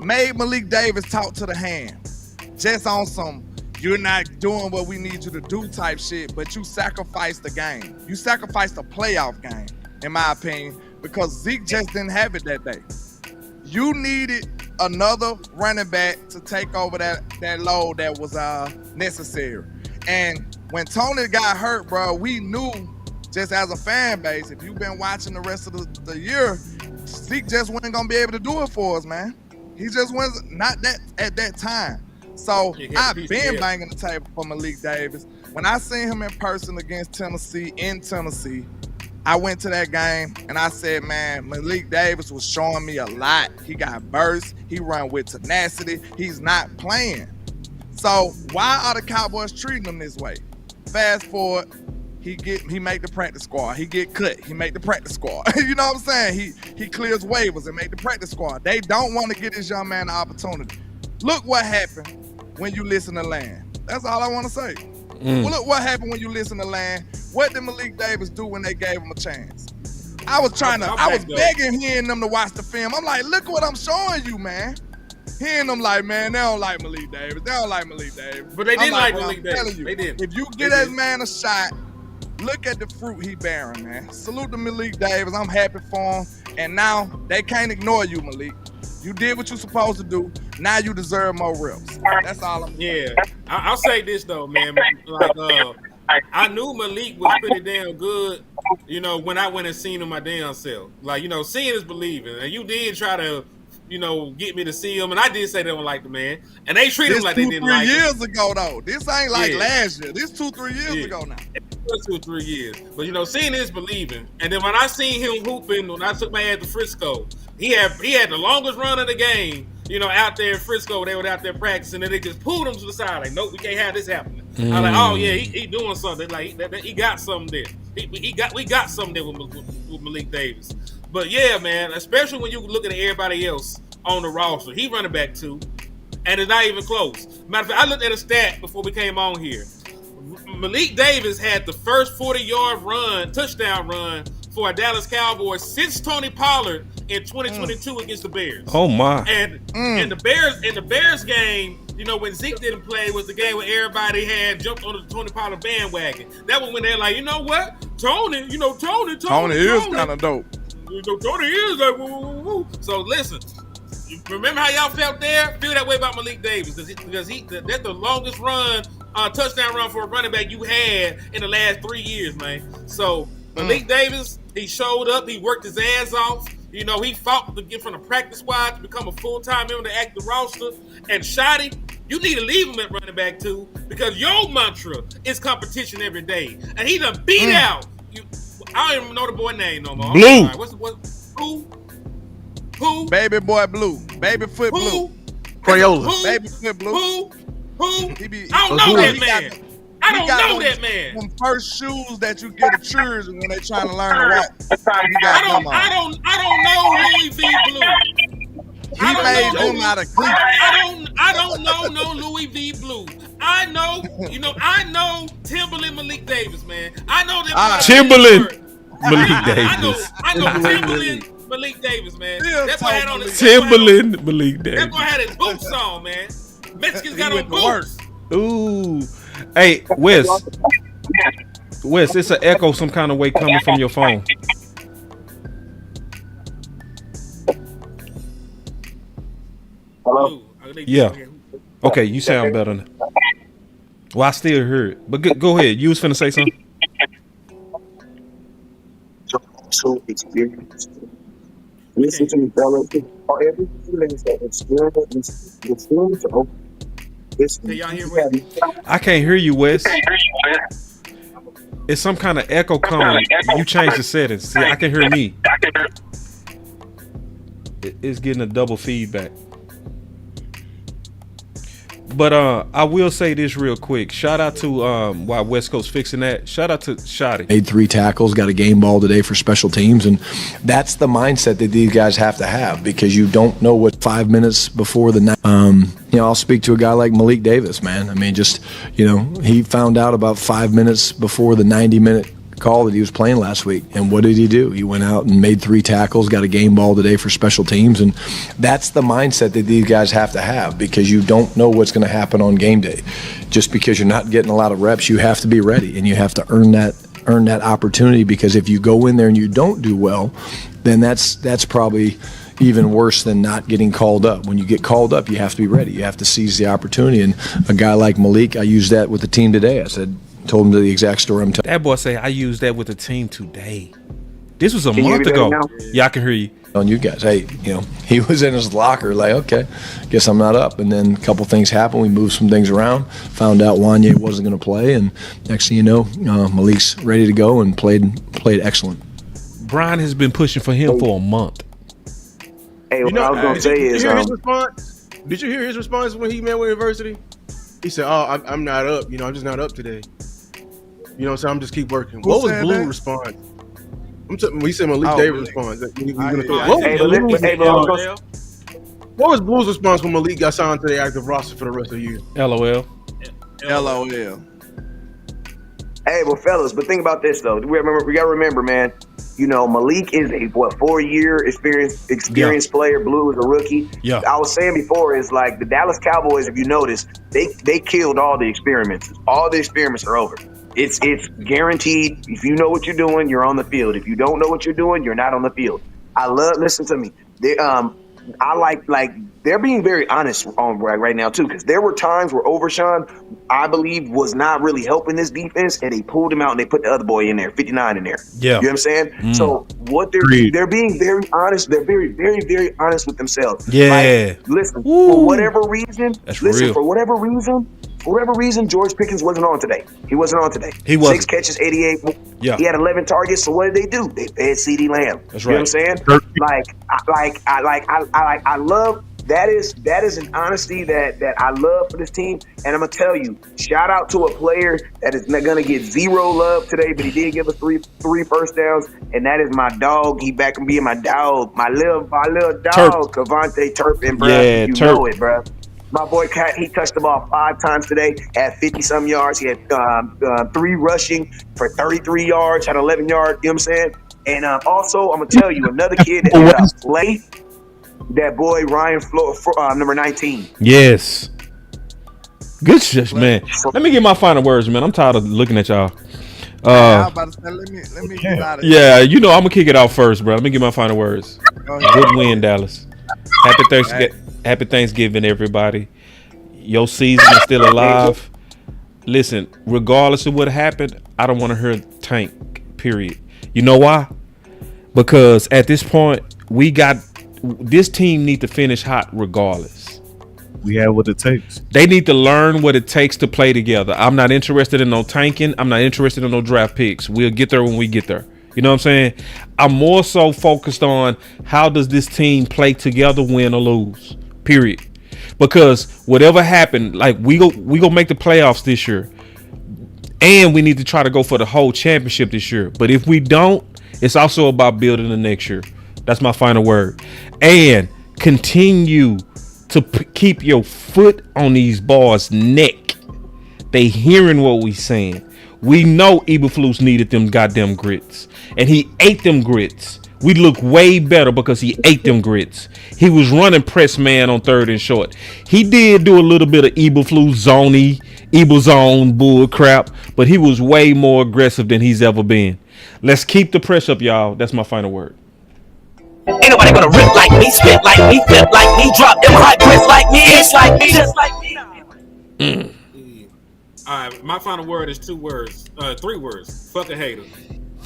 made Malik Davis talk to the hand. Just on some, you're not doing what we need you to do type shit, but you sacrificed the game. You sacrificed the playoff game, in my opinion, because Zeke just didn't have it that day. You needed another running back to take over that load that was necessary. And when Tony got hurt, bro, we knew just as a fan base, if you've been watching the rest of the year, Zeke just wasn't gonna be able to do it for us, man. He just wasn't not that at that time. So I've been banging the table for Malik Davis. When I seen him in person against Tennessee in Tennessee, I went to that game and I said, man, Malik Davis was showing me a lot. He got burst. He run with tenacity. He's not playing. So why are the Cowboys treating him this way? Fast forward, he make the practice squad. He get cut. He make the practice squad. You know what I'm saying? He clears waivers and make the practice squad. They don't want to give this young man the opportunity. Look what happened when you listen to Land. That's all I want to say. Well, look what happened when you listen to Land. What did Malik Davis do when they gave him a chance? I was begging hearing them to watch the film. I'm like, look what I'm showing you, man. Hearing them like, man, they don't like Malik Davis. They don't like Malik Davis. But they didn't like Malik Davis. You, they did. If you get that man a shot, look at the fruit he bearing, man. Salute to Malik Davis. I'm happy for him. And now they can't ignore you, Malik. You did what you're supposed to do. Now you deserve more reps. That's all I'm saying. Yeah. I'll say this though, man. Like I knew Malik was pretty damn good, you know, when I went and seen him my damn self. Like, you know, seeing is believing. And you did try to, you know, get me to see him. And I did say they don't like the man. And they treat him like they didn't like him. 2-3 years ago, though. This ain't like last year. This 2-3 years ago now. It was 2-3 years. But, you know, seeing is believing. And then when I seen him hooping, when I took my ass to Frisco, he had the longest run of the game, you know, out there in Frisco. They were out there practicing, and they just pulled him to the side. Like, nope, we can't have this happening. I'm like, oh, yeah, he doing something. Like, he got something there. We got something there with Malik Davis. But, yeah, man, especially when you look at everybody else on the roster. He running back too, and it's not even close. Matter of fact, I looked at a stat before we came on here. Malik Davis had the first 40-yard touchdown run for a Dallas Cowboys since Tony Pollard in 2022 against the Bears. Oh my! And the Bears game, you know, when Zeke didn't play, was the game where everybody had jumped on the Tony Pollard bandwagon. That was when they're like, you know what, Tony is kind of dope. You know, Tony is like, woo. So listen. Remember how y'all felt there? Feel that way about Malik Davis because that's the longest touchdown run for a running back you had in the last 3 years, man. So Malik Davis, he showed up, he worked his ass off. You know, he fought to get from the practice squad to become a full-time member to active roster. And Shotty, you need to leave him at running back too because your mantra is competition every day. And he done beat out. I don't even know the boy name no more. Blue. Who? Baby boy Blue. Baby foot Blue. Crayola. Baby foot Blue. Who? I don't know that man. I don't know that man. Them first shoes that you get at church when they trying to learn to rap. I don't know Louis V. Blue. He made them out of cleats. I don't know no Louis V. Blue. I know Timberland Malik Davis, man. I know that Timberland Malik Davis. I know Timberland Malik Davis, man. That's what I had on his Timberland Malik Davis. That's what I had his hoop song, man. Mexicans He got went on to work. boots. Ooh. Hey, Wes, it's an echo some kind of way coming from your phone. Ooh, I think- Yeah. Okay, you sound better now. Well, I still hear it. But go ahead. You was finna say something? So experience. Listen to me, fellas. Every feelings that experience are open. Can y'all hear me? I can't hear you, Wes. It's some kind of echo coming. You changed the settings. See, I can hear me. It's getting a double feedback. But I will say this real quick. Shout out to while West Coast fixing that. Shout out to Shotty. Made 3 tackles, got a game ball today for special teams, and that's the mindset that these guys have to have because you don't know what 5 minutes before the night. I'll speak to a guy like Malik Davis, man. I mean, he found out about 5 minutes before the 90-minute call that he was playing last week. And what did he do? He went out and made 3 tackles, got a game ball today for special teams. And that's the mindset that these guys have to have because you don't know what's going to happen on game day. Just because you're not getting a lot of reps, you have to be ready and you have to earn that opportunity because if you go in there and you don't do well, then that's probably even worse than not getting called up. When you get called up, you have to be ready. You have to seize the opportunity. And a guy like Malik, I used that with the team today. I told him the exact story I'm telling. That boy say I used that with the team today. This was a month ago. Yeah, I can hear you. On you guys, hey, he was in his locker like, okay, guess I'm not up. And then a couple things happened. We moved some things around, found out Wanye wasn't going to play, and next thing you know, Malik's ready to go and played excellent. Brian has been pushing for him for a month. Hey, what I was going to say is, did you hear his response when he met with University? He said, "Oh, I'm not up. I'm just not up today. So I'm just keep working." What was Blue's response? We said Malik Davis' response. What was Blue's response when Malik got signed to the active roster for the rest of the year? LOL. Hey, well, fellas, but think about this though. We got to remember, man. Malik is a 4-year experienced player. Blue is a rookie. Yeah. I was saying before is like the Dallas Cowboys. If you notice, they killed all the experiments. All the experiments are over. It's guaranteed. If you know what you're doing, you're on the field. If you don't know what you're doing, you're not on the field. Listen to me. I like they're being very honest on right now too, because there were times where Overshawn, I believe, was not really helping this defense, and they pulled him out and they put the other boy in there, 59 in there. Yeah, you know what I'm saying? So what they're being very honest. They're very, very, very honest with themselves. Yeah. Listen, for whatever reason, real. For whatever reason, George Pickens wasn't on today. He wasn't on today. He wasn't. 6 catches, 88. Yeah. He had 11 targets. So what did they do? They fed CeeDee Lamb. That's you know right. what I'm saying? I love that is an honesty that I love for this team. And I'm gonna tell you, shout out to a player that is not gonna get 0 love today, but he did give us three first downs, and that is my dog. He back and being my dog, my little dog, Cavante Turpin, bro. Yeah, know it, bro. My boy Cat, he touched the ball 5 times today, had 50-some yards. He had 3 rushing for 33 yards, had 11 yards, you know what I'm saying? And also, I'm going to tell you, another kid that had a play, that boy Ryan number 19. Yes. Good shit, man. Let me get my final words, man. I'm tired of looking at y'all. I was about to say, let me get out of here. Yeah, I'm going to kick it off first, bro. Let me get my final words. Good win, Dallas. Happy Thanksgiving, everybody. Your season is still alive. Listen, regardless of what happened, I don't want to hear tank, period. You know why? Because at this point, this team need to finish hot regardless. We have what it takes. They need to learn what it takes to play together. I'm not interested in no tanking. I'm not interested in no draft picks. We'll get there when we get there. You know what I'm saying? I'm more so focused on how does this team play together, win or lose, period. Because whatever happened, like we go make the playoffs this year, and we need to try to go for the whole championship this year. But if we don't, it's also about building the next year. That's my final word. And continue to keep your foot on these boys' neck. They hearing what we saying. We know Eberflus needed them goddamn grits, and he ate them grits We look way better because he ate them grits. He was running press man on 3rd and short. He did do a little bit of Eberflus zone bull crap, but he was way more aggressive than he's ever been. Let's keep the pressure up, y'all. That's my final word. Ain't nobody gonna rip like me, spit like me, flip like me, drop them hot grits like me, it's like me, just like me. All right, my final word is 3 words. Fuck a hater.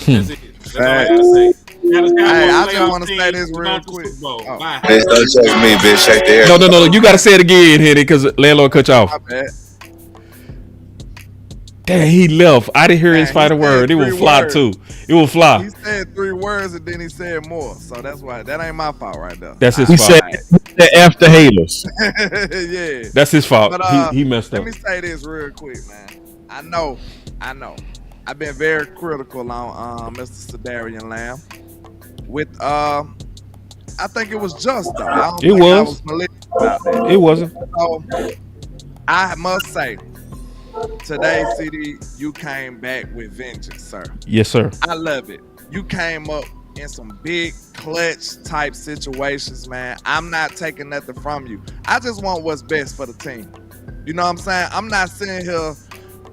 That's it. That's all I gotta say. Hey, I just want to say this real quick. Bye. Bitch, don't check me, bitch. Check the air. No. You gotta say it again, Henry, because landlord cut you off. My bad. Damn, he left. I didn't hear his final word. It will fly too. It will fly. He said 3 words and then he said more. So that's why that ain't my fault right there. That's his He fault. said F the haters. Yeah. That's his fault. But, he messed up. Let me say this real quick, man. I know. I've been very critical on Mr. Sadarian Lamb. With I think it was just though. I don't think I was malicious about that. It wasn't. So I must say, today, CD, you came back with vengeance, sir. Yes, sir. I love it. You came up in some big clutch type situations, man. I'm not taking nothing from you. I just want what's best for the team. You know what I'm saying? I'm not sitting here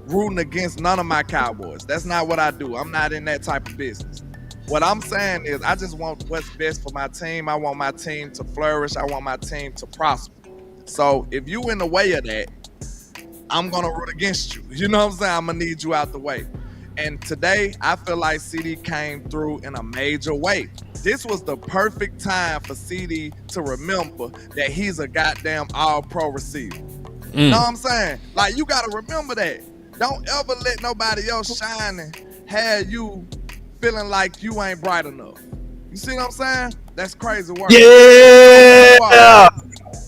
rooting against none of my Cowboys. That's not what I do. I'm not in that type of business. What I'm saying is I just want what's best for my team. I want my team to flourish. I want my team to prosper. So if you in the way of that, I'm going to root against you. You know what I'm saying? I'm going to need you out the way. And today, I feel like CD came through in a major way. This was the perfect time for CD to remember that he's a goddamn all-pro receiver. You know what I'm saying? Like, you got to remember that. Don't ever let nobody else shine and have you feeling like you ain't bright enough. You see what I'm saying? That's crazy work. Yeah!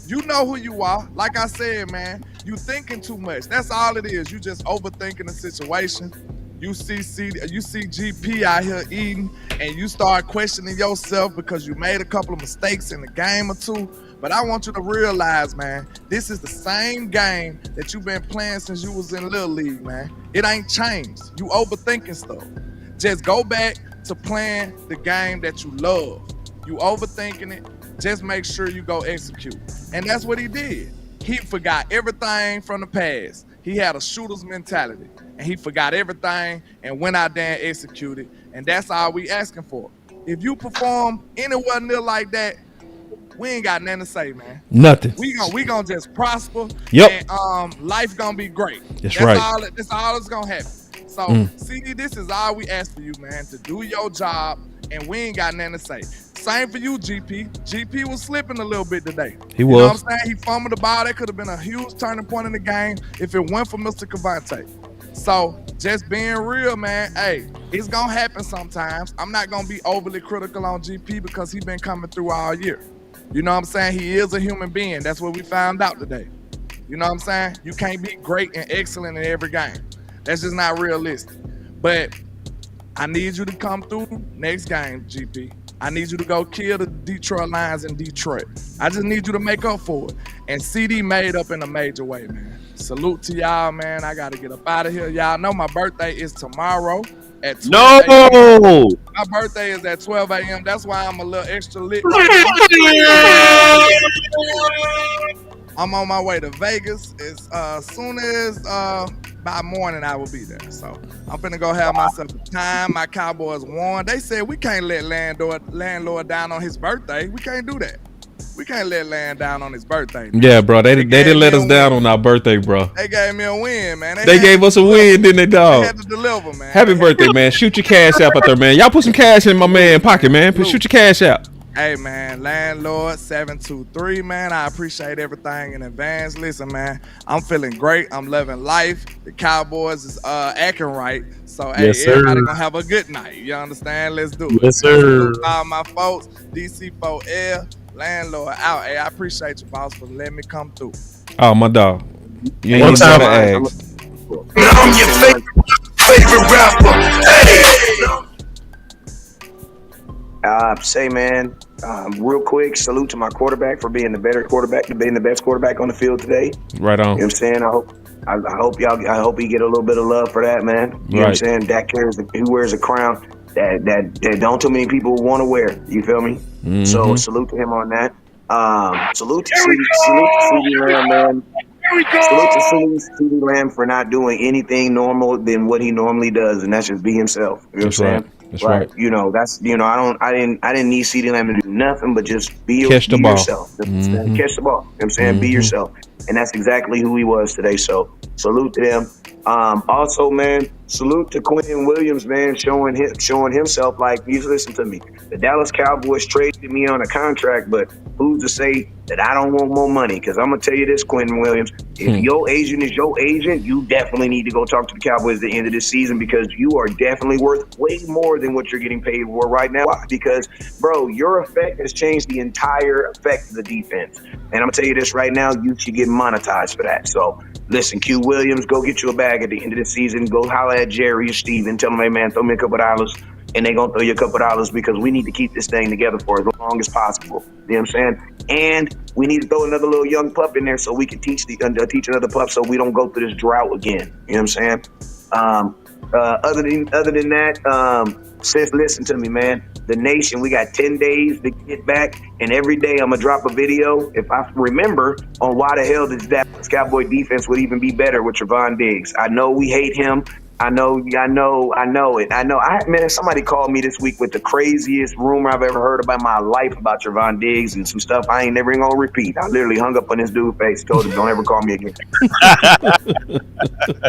You know who you are. Like I said, man, you thinking too much. That's all it is. You just overthinking the situation. You see GP out here eating, and you start questioning yourself because you made a couple of mistakes in the game or two. But I want you to realize, man, this is the same game that you've been playing since you was in Little League, man. It ain't changed. You overthinking stuff. Just go back to playing the game that you love. You overthinking it. Just make sure you go execute. And that's what he did. He forgot everything from the past. He had a shooter's mentality. And he forgot everything and went out there and executed. And that's all we asking for. If you perform anywhere near like that, we ain't got nothing to say, man. Nothing. We gonna just prosper. Yep. And life gonna be great. That's right. That's all that's gonna happen. So, CD, this is all we ask for you, man, to do your job, and we ain't got nothing to say. Same for you, GP. GP was slipping a little bit today. He was. You know what I'm saying? He fumbled the ball. That could have been a huge turning point in the game if it went for Mr. Cavante. So, just being real, man, hey, it's going to happen sometimes. I'm not going to be overly critical on GP because he's been coming through all year. You know what I'm saying? He is a human being. That's what we found out today. You know what I'm saying? You can't be great and excellent in every game. That's just not realistic. But I need you to come through next game, GP. I need you to go kill the Detroit Lions in Detroit. I just need you to make up for it. And CD made up in a major way, man. Salute to y'all, man. I got to get up out of here. Y'all know my birthday is tomorrow at 12 a.m. My birthday is at 12 a.m. That's why I'm a little extra lit. I'm on my way to Vegas. As soon as by morning I will be there. So I'm finna go have myself a time. My Cowboys won. They said we can't let landlord down on his birthday. We can't do that. We can't let land down on his birthday, man. Yeah, bro. They didn't let us down on our birthday, bro. They gave me a win, man. They gave us a win, didn't they, dog? They had to deliver, man. Happy birthday, man. Shoot your cash out there, man. Y'all put some cash in my man pocket, man. Shoot your cash out. Hey, man, Landlord 723, man. I appreciate everything in advance. Listen, man, I'm feeling great. I'm loving life. The Cowboys is acting right. So, hey, everybody gonna have a good night. You understand? Let's do it. Yes, sir. All my folks, DC4L, Landlord out. Hey, I appreciate you, boss, for letting me come through. Oh, my dog. You One ain't time, ask. I'm your favorite rapper. Hey! Say, man, real quick, salute to my quarterback for being the better quarterback, being the best quarterback on the field today. Right on. You know what I'm saying? I hope he get a little bit of love for that, man. You know what I'm saying? Dak he wears a crown. that don't too many people want to wear. You feel me? Mm-hmm. So salute to him on that. Salute to CD Lamb, man. Salute to CD Lamb for not doing anything normal than what he normally does, and that's just be himself. You know what I'm saying? That's right. You know, that's I didn't need CD Lamb to do nothing but just be Catch the ball. yourself. Mm-hmm. Catch the ball. You know what I'm saying? Be yourself. And that's exactly who he was today. So salute to them. Also, man, salute to Quentin Williams, man, showing himself like, he's listen to me. The Dallas Cowboys traded me on a contract, but who's to say that I don't want more money? Because I'm gonna tell you this, Quentin Williams, if your agent is your agent, you definitely need to go talk to the Cowboys at the end of this season, because you are definitely worth way more than what you're getting paid for right now. Why? Because, bro, your effect has changed the entire effect of the defense. And I'm gonna tell you this right now, you should get monetized for that. So listen, Q Williams, go get you a bag at the end of the season. Go holler at Jerry or Steve and tell them, hey, man, throw me a couple dollars. And they're going to throw you a couple dollars, because we need to keep this thing together for as long as possible. You know what I'm saying? And we need to throw another little young pup in there so we can teach another pup so we don't go through this drought again. You know what I'm saying? Other than that, sis, listen to me, man. The nation, we got 10 days to get back, and every day I'm going to drop a video, if I remember, on why the hell this Dallas Cowboy defense would even be better with Trevon Diggs. I know we hate him. I know it. Man, somebody called me this week with the craziest rumor I've ever heard about my life about Trevon Diggs and some stuff I ain't never even gonna repeat. I literally hung up on this dude's face, told him, don't ever call me again.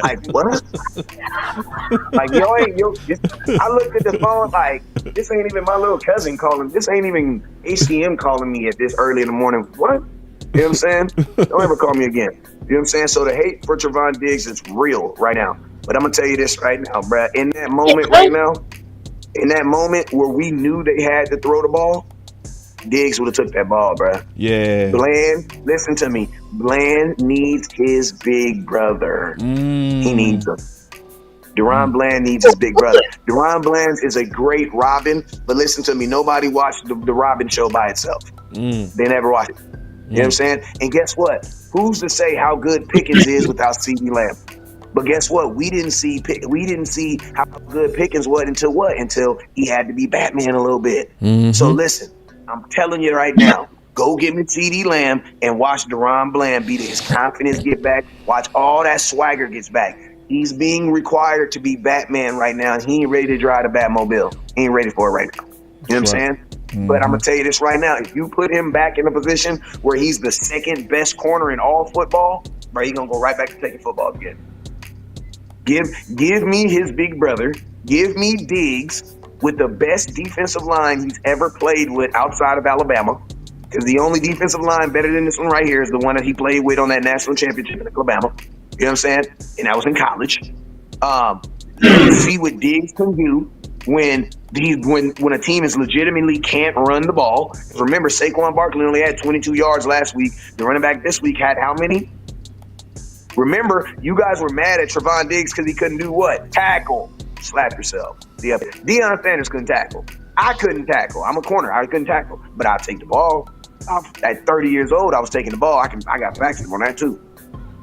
Like, what? Like, I looked at the phone like, this ain't even my little cousin calling. This ain't even HCM calling me at this early in the morning. What? You know what I'm saying? Don't ever call me again. You know what I'm saying? So the hate for Trevon Diggs is real right now. But I'm going to tell you this right now, bruh. In that moment right now, in that moment where we knew they had to throw the ball, Diggs would have took that ball, bruh. Yeah. Bland, listen to me. Bland needs his big brother. He needs him. Deron Bland needs his big brother. Deron Bland is a great Robin, but listen to me. Nobody watched the Robin show by itself. They never watched it. You know what I'm saying? And guess what? Who's to say how good Pickens is without CD Lamb? But guess what? We didn't see how good Pickens was until he had to be Batman a little bit. So listen, I'm telling you right now, go get me CD Lamb and watch Deron Bland beat his confidence get back. Watch all that swagger gets back. He's being required to be Batman right now. He ain't ready to drive the Batmobile. He ain't ready for it right now. You know what I'm saying? But I'm going to tell you this right now. If you put him back in a position where he's the second best corner in all football, bro, he's going to go right back to taking football again. Give me his big brother. Give me Diggs with the best defensive line he's ever played with outside of Alabama. Because the only defensive line better than this one right here is the one that he played with on that national championship in Alabama. You know what I'm saying? And that was in college. See what Diggs can do when a team is legitimately can't run the ball. Remember, Saquon Barkley only had 22 yards last week. The running back this week had how many? Remember, you guys were mad at Trevon Diggs because he couldn't do what? Tackle. Slap yourself. Deion Sanders couldn't tackle. I couldn't tackle. I'm a corner. I couldn't tackle. But I'll take the ball. At 30 years old, I was taking the ball. I got vaccinated on that too.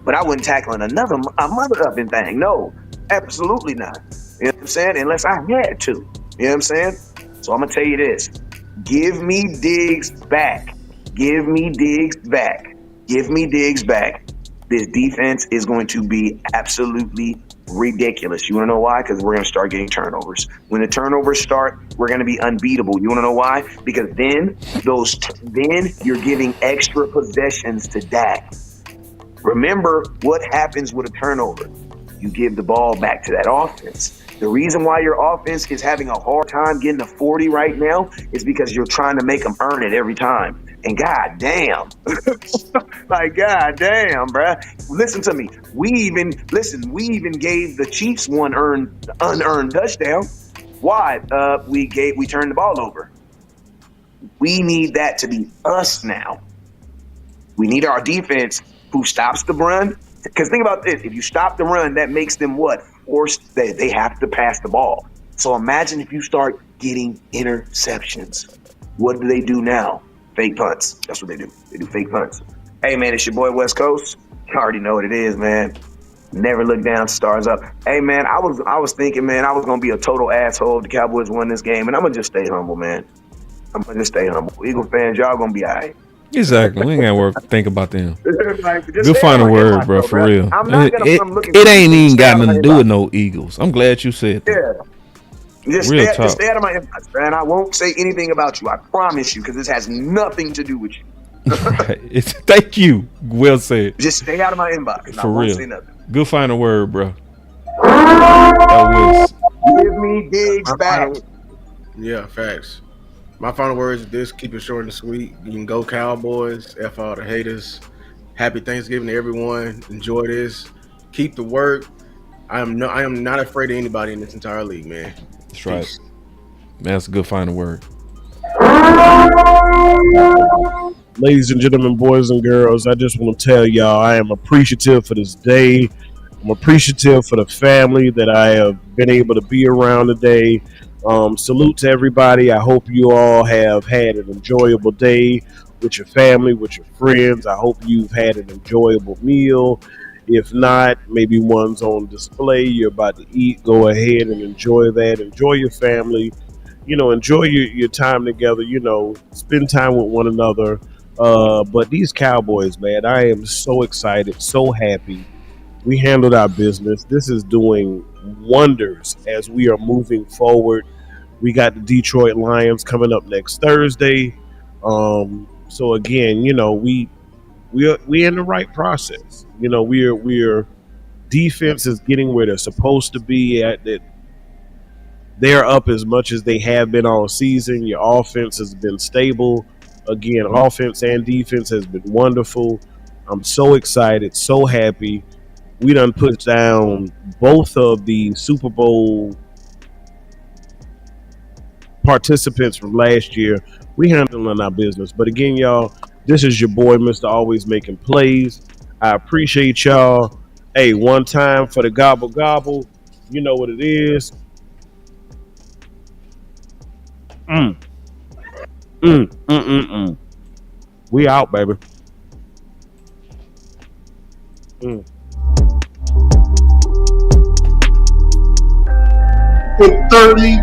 But I wasn't tackling a mother-upping thing. No, absolutely not. You know what I'm saying? Unless I had to. You know what I'm saying? So I'm going to tell you this. Give me Diggs back. Give me Diggs back. Give me Diggs back. This defense is going to be absolutely ridiculous. You want to know why? Because we're going to start getting turnovers. When the turnovers start, we're going to be unbeatable. You want to know why? Because then you're giving extra possessions to Dak. Remember what happens with a turnover. You give the ball back to that offense. The reason why your offense is having a hard time getting to 40 right now is because you're trying to make them earn it every time. And goddamn, like goddamn, bruh. Listen to me. We even gave the Cheifs one unearned touchdown. Why? We turned the ball over. We need that to be us now. We need our defense who stops the run. Because think about this: if you stop the run, that makes them what? Forced. They have to pass the ball. So imagine if you start getting interceptions. What do they do now? Fake punts. That's what they do. They do fake punts. Hey, man, it's your boy West Coast. You already know what it is, man. Never look down, stars up. Hey man, I was thinking, man, I was gonna be a total asshole if the Cowboys won this game, and I'm gonna just stay humble, man. I'm gonna just stay humble. Eagle fans, y'all gonna be all right. Exactly. We ain't gotta think about them. Like, just Good stay final on my word, inbox, bro. though, For real. I'm not gonna come looking. It ain't even stay got out of my nothing to do with inbox. no Eagles. I'm glad you said that. Yeah. Just Real stay, talk. just stay out of my inbox, man. I won't say anything about you. I promise you, because this has nothing to do with you. Right. Thank you. Well said. Just stay out of my inbox. And I For won't real. say nothing. Good final word, bro. That was. Give me Diggs back. Yeah, facts. My final words is this: keep it short and sweet. You can go Cowboys. F all the haters. Happy Thanksgiving to everyone. Enjoy this. Keep the work. I am not afraid of anybody in this entire league, man. That's right. That's a good final word. Ladies and gentlemen, boys and girls, I just want to tell y'all I am appreciative for this day. I'm appreciative for the family that I have been able to be around today. Salute to everybody. I hope you all have had an enjoyable day with your family, with your friends. I hope you've had an enjoyable meal. If not, maybe one's on display. You're about to eat. Go ahead and enjoy that. Enjoy your family. Enjoy your time together. Spend time with one another. But these Cowboys, man, I am so excited, so happy. We handled our business. This is doing wonders as we are moving forward. We got the Detroit Lions coming up next Thursday. So again, we're in the right process. We're defense is getting where they're supposed to be at. That they're up as much as they have been all season. Your offense has been stable. Again, offense and defense has been wonderful. I'm so excited, so happy. We done put down both of the Super Bowl participants from last year. We handling our business. But again, y'all, this is your boy, Mr. Always Making Plays. I appreciate y'all. Hey, one time for the gobble gobble. You know what it is. We out, baby. 30.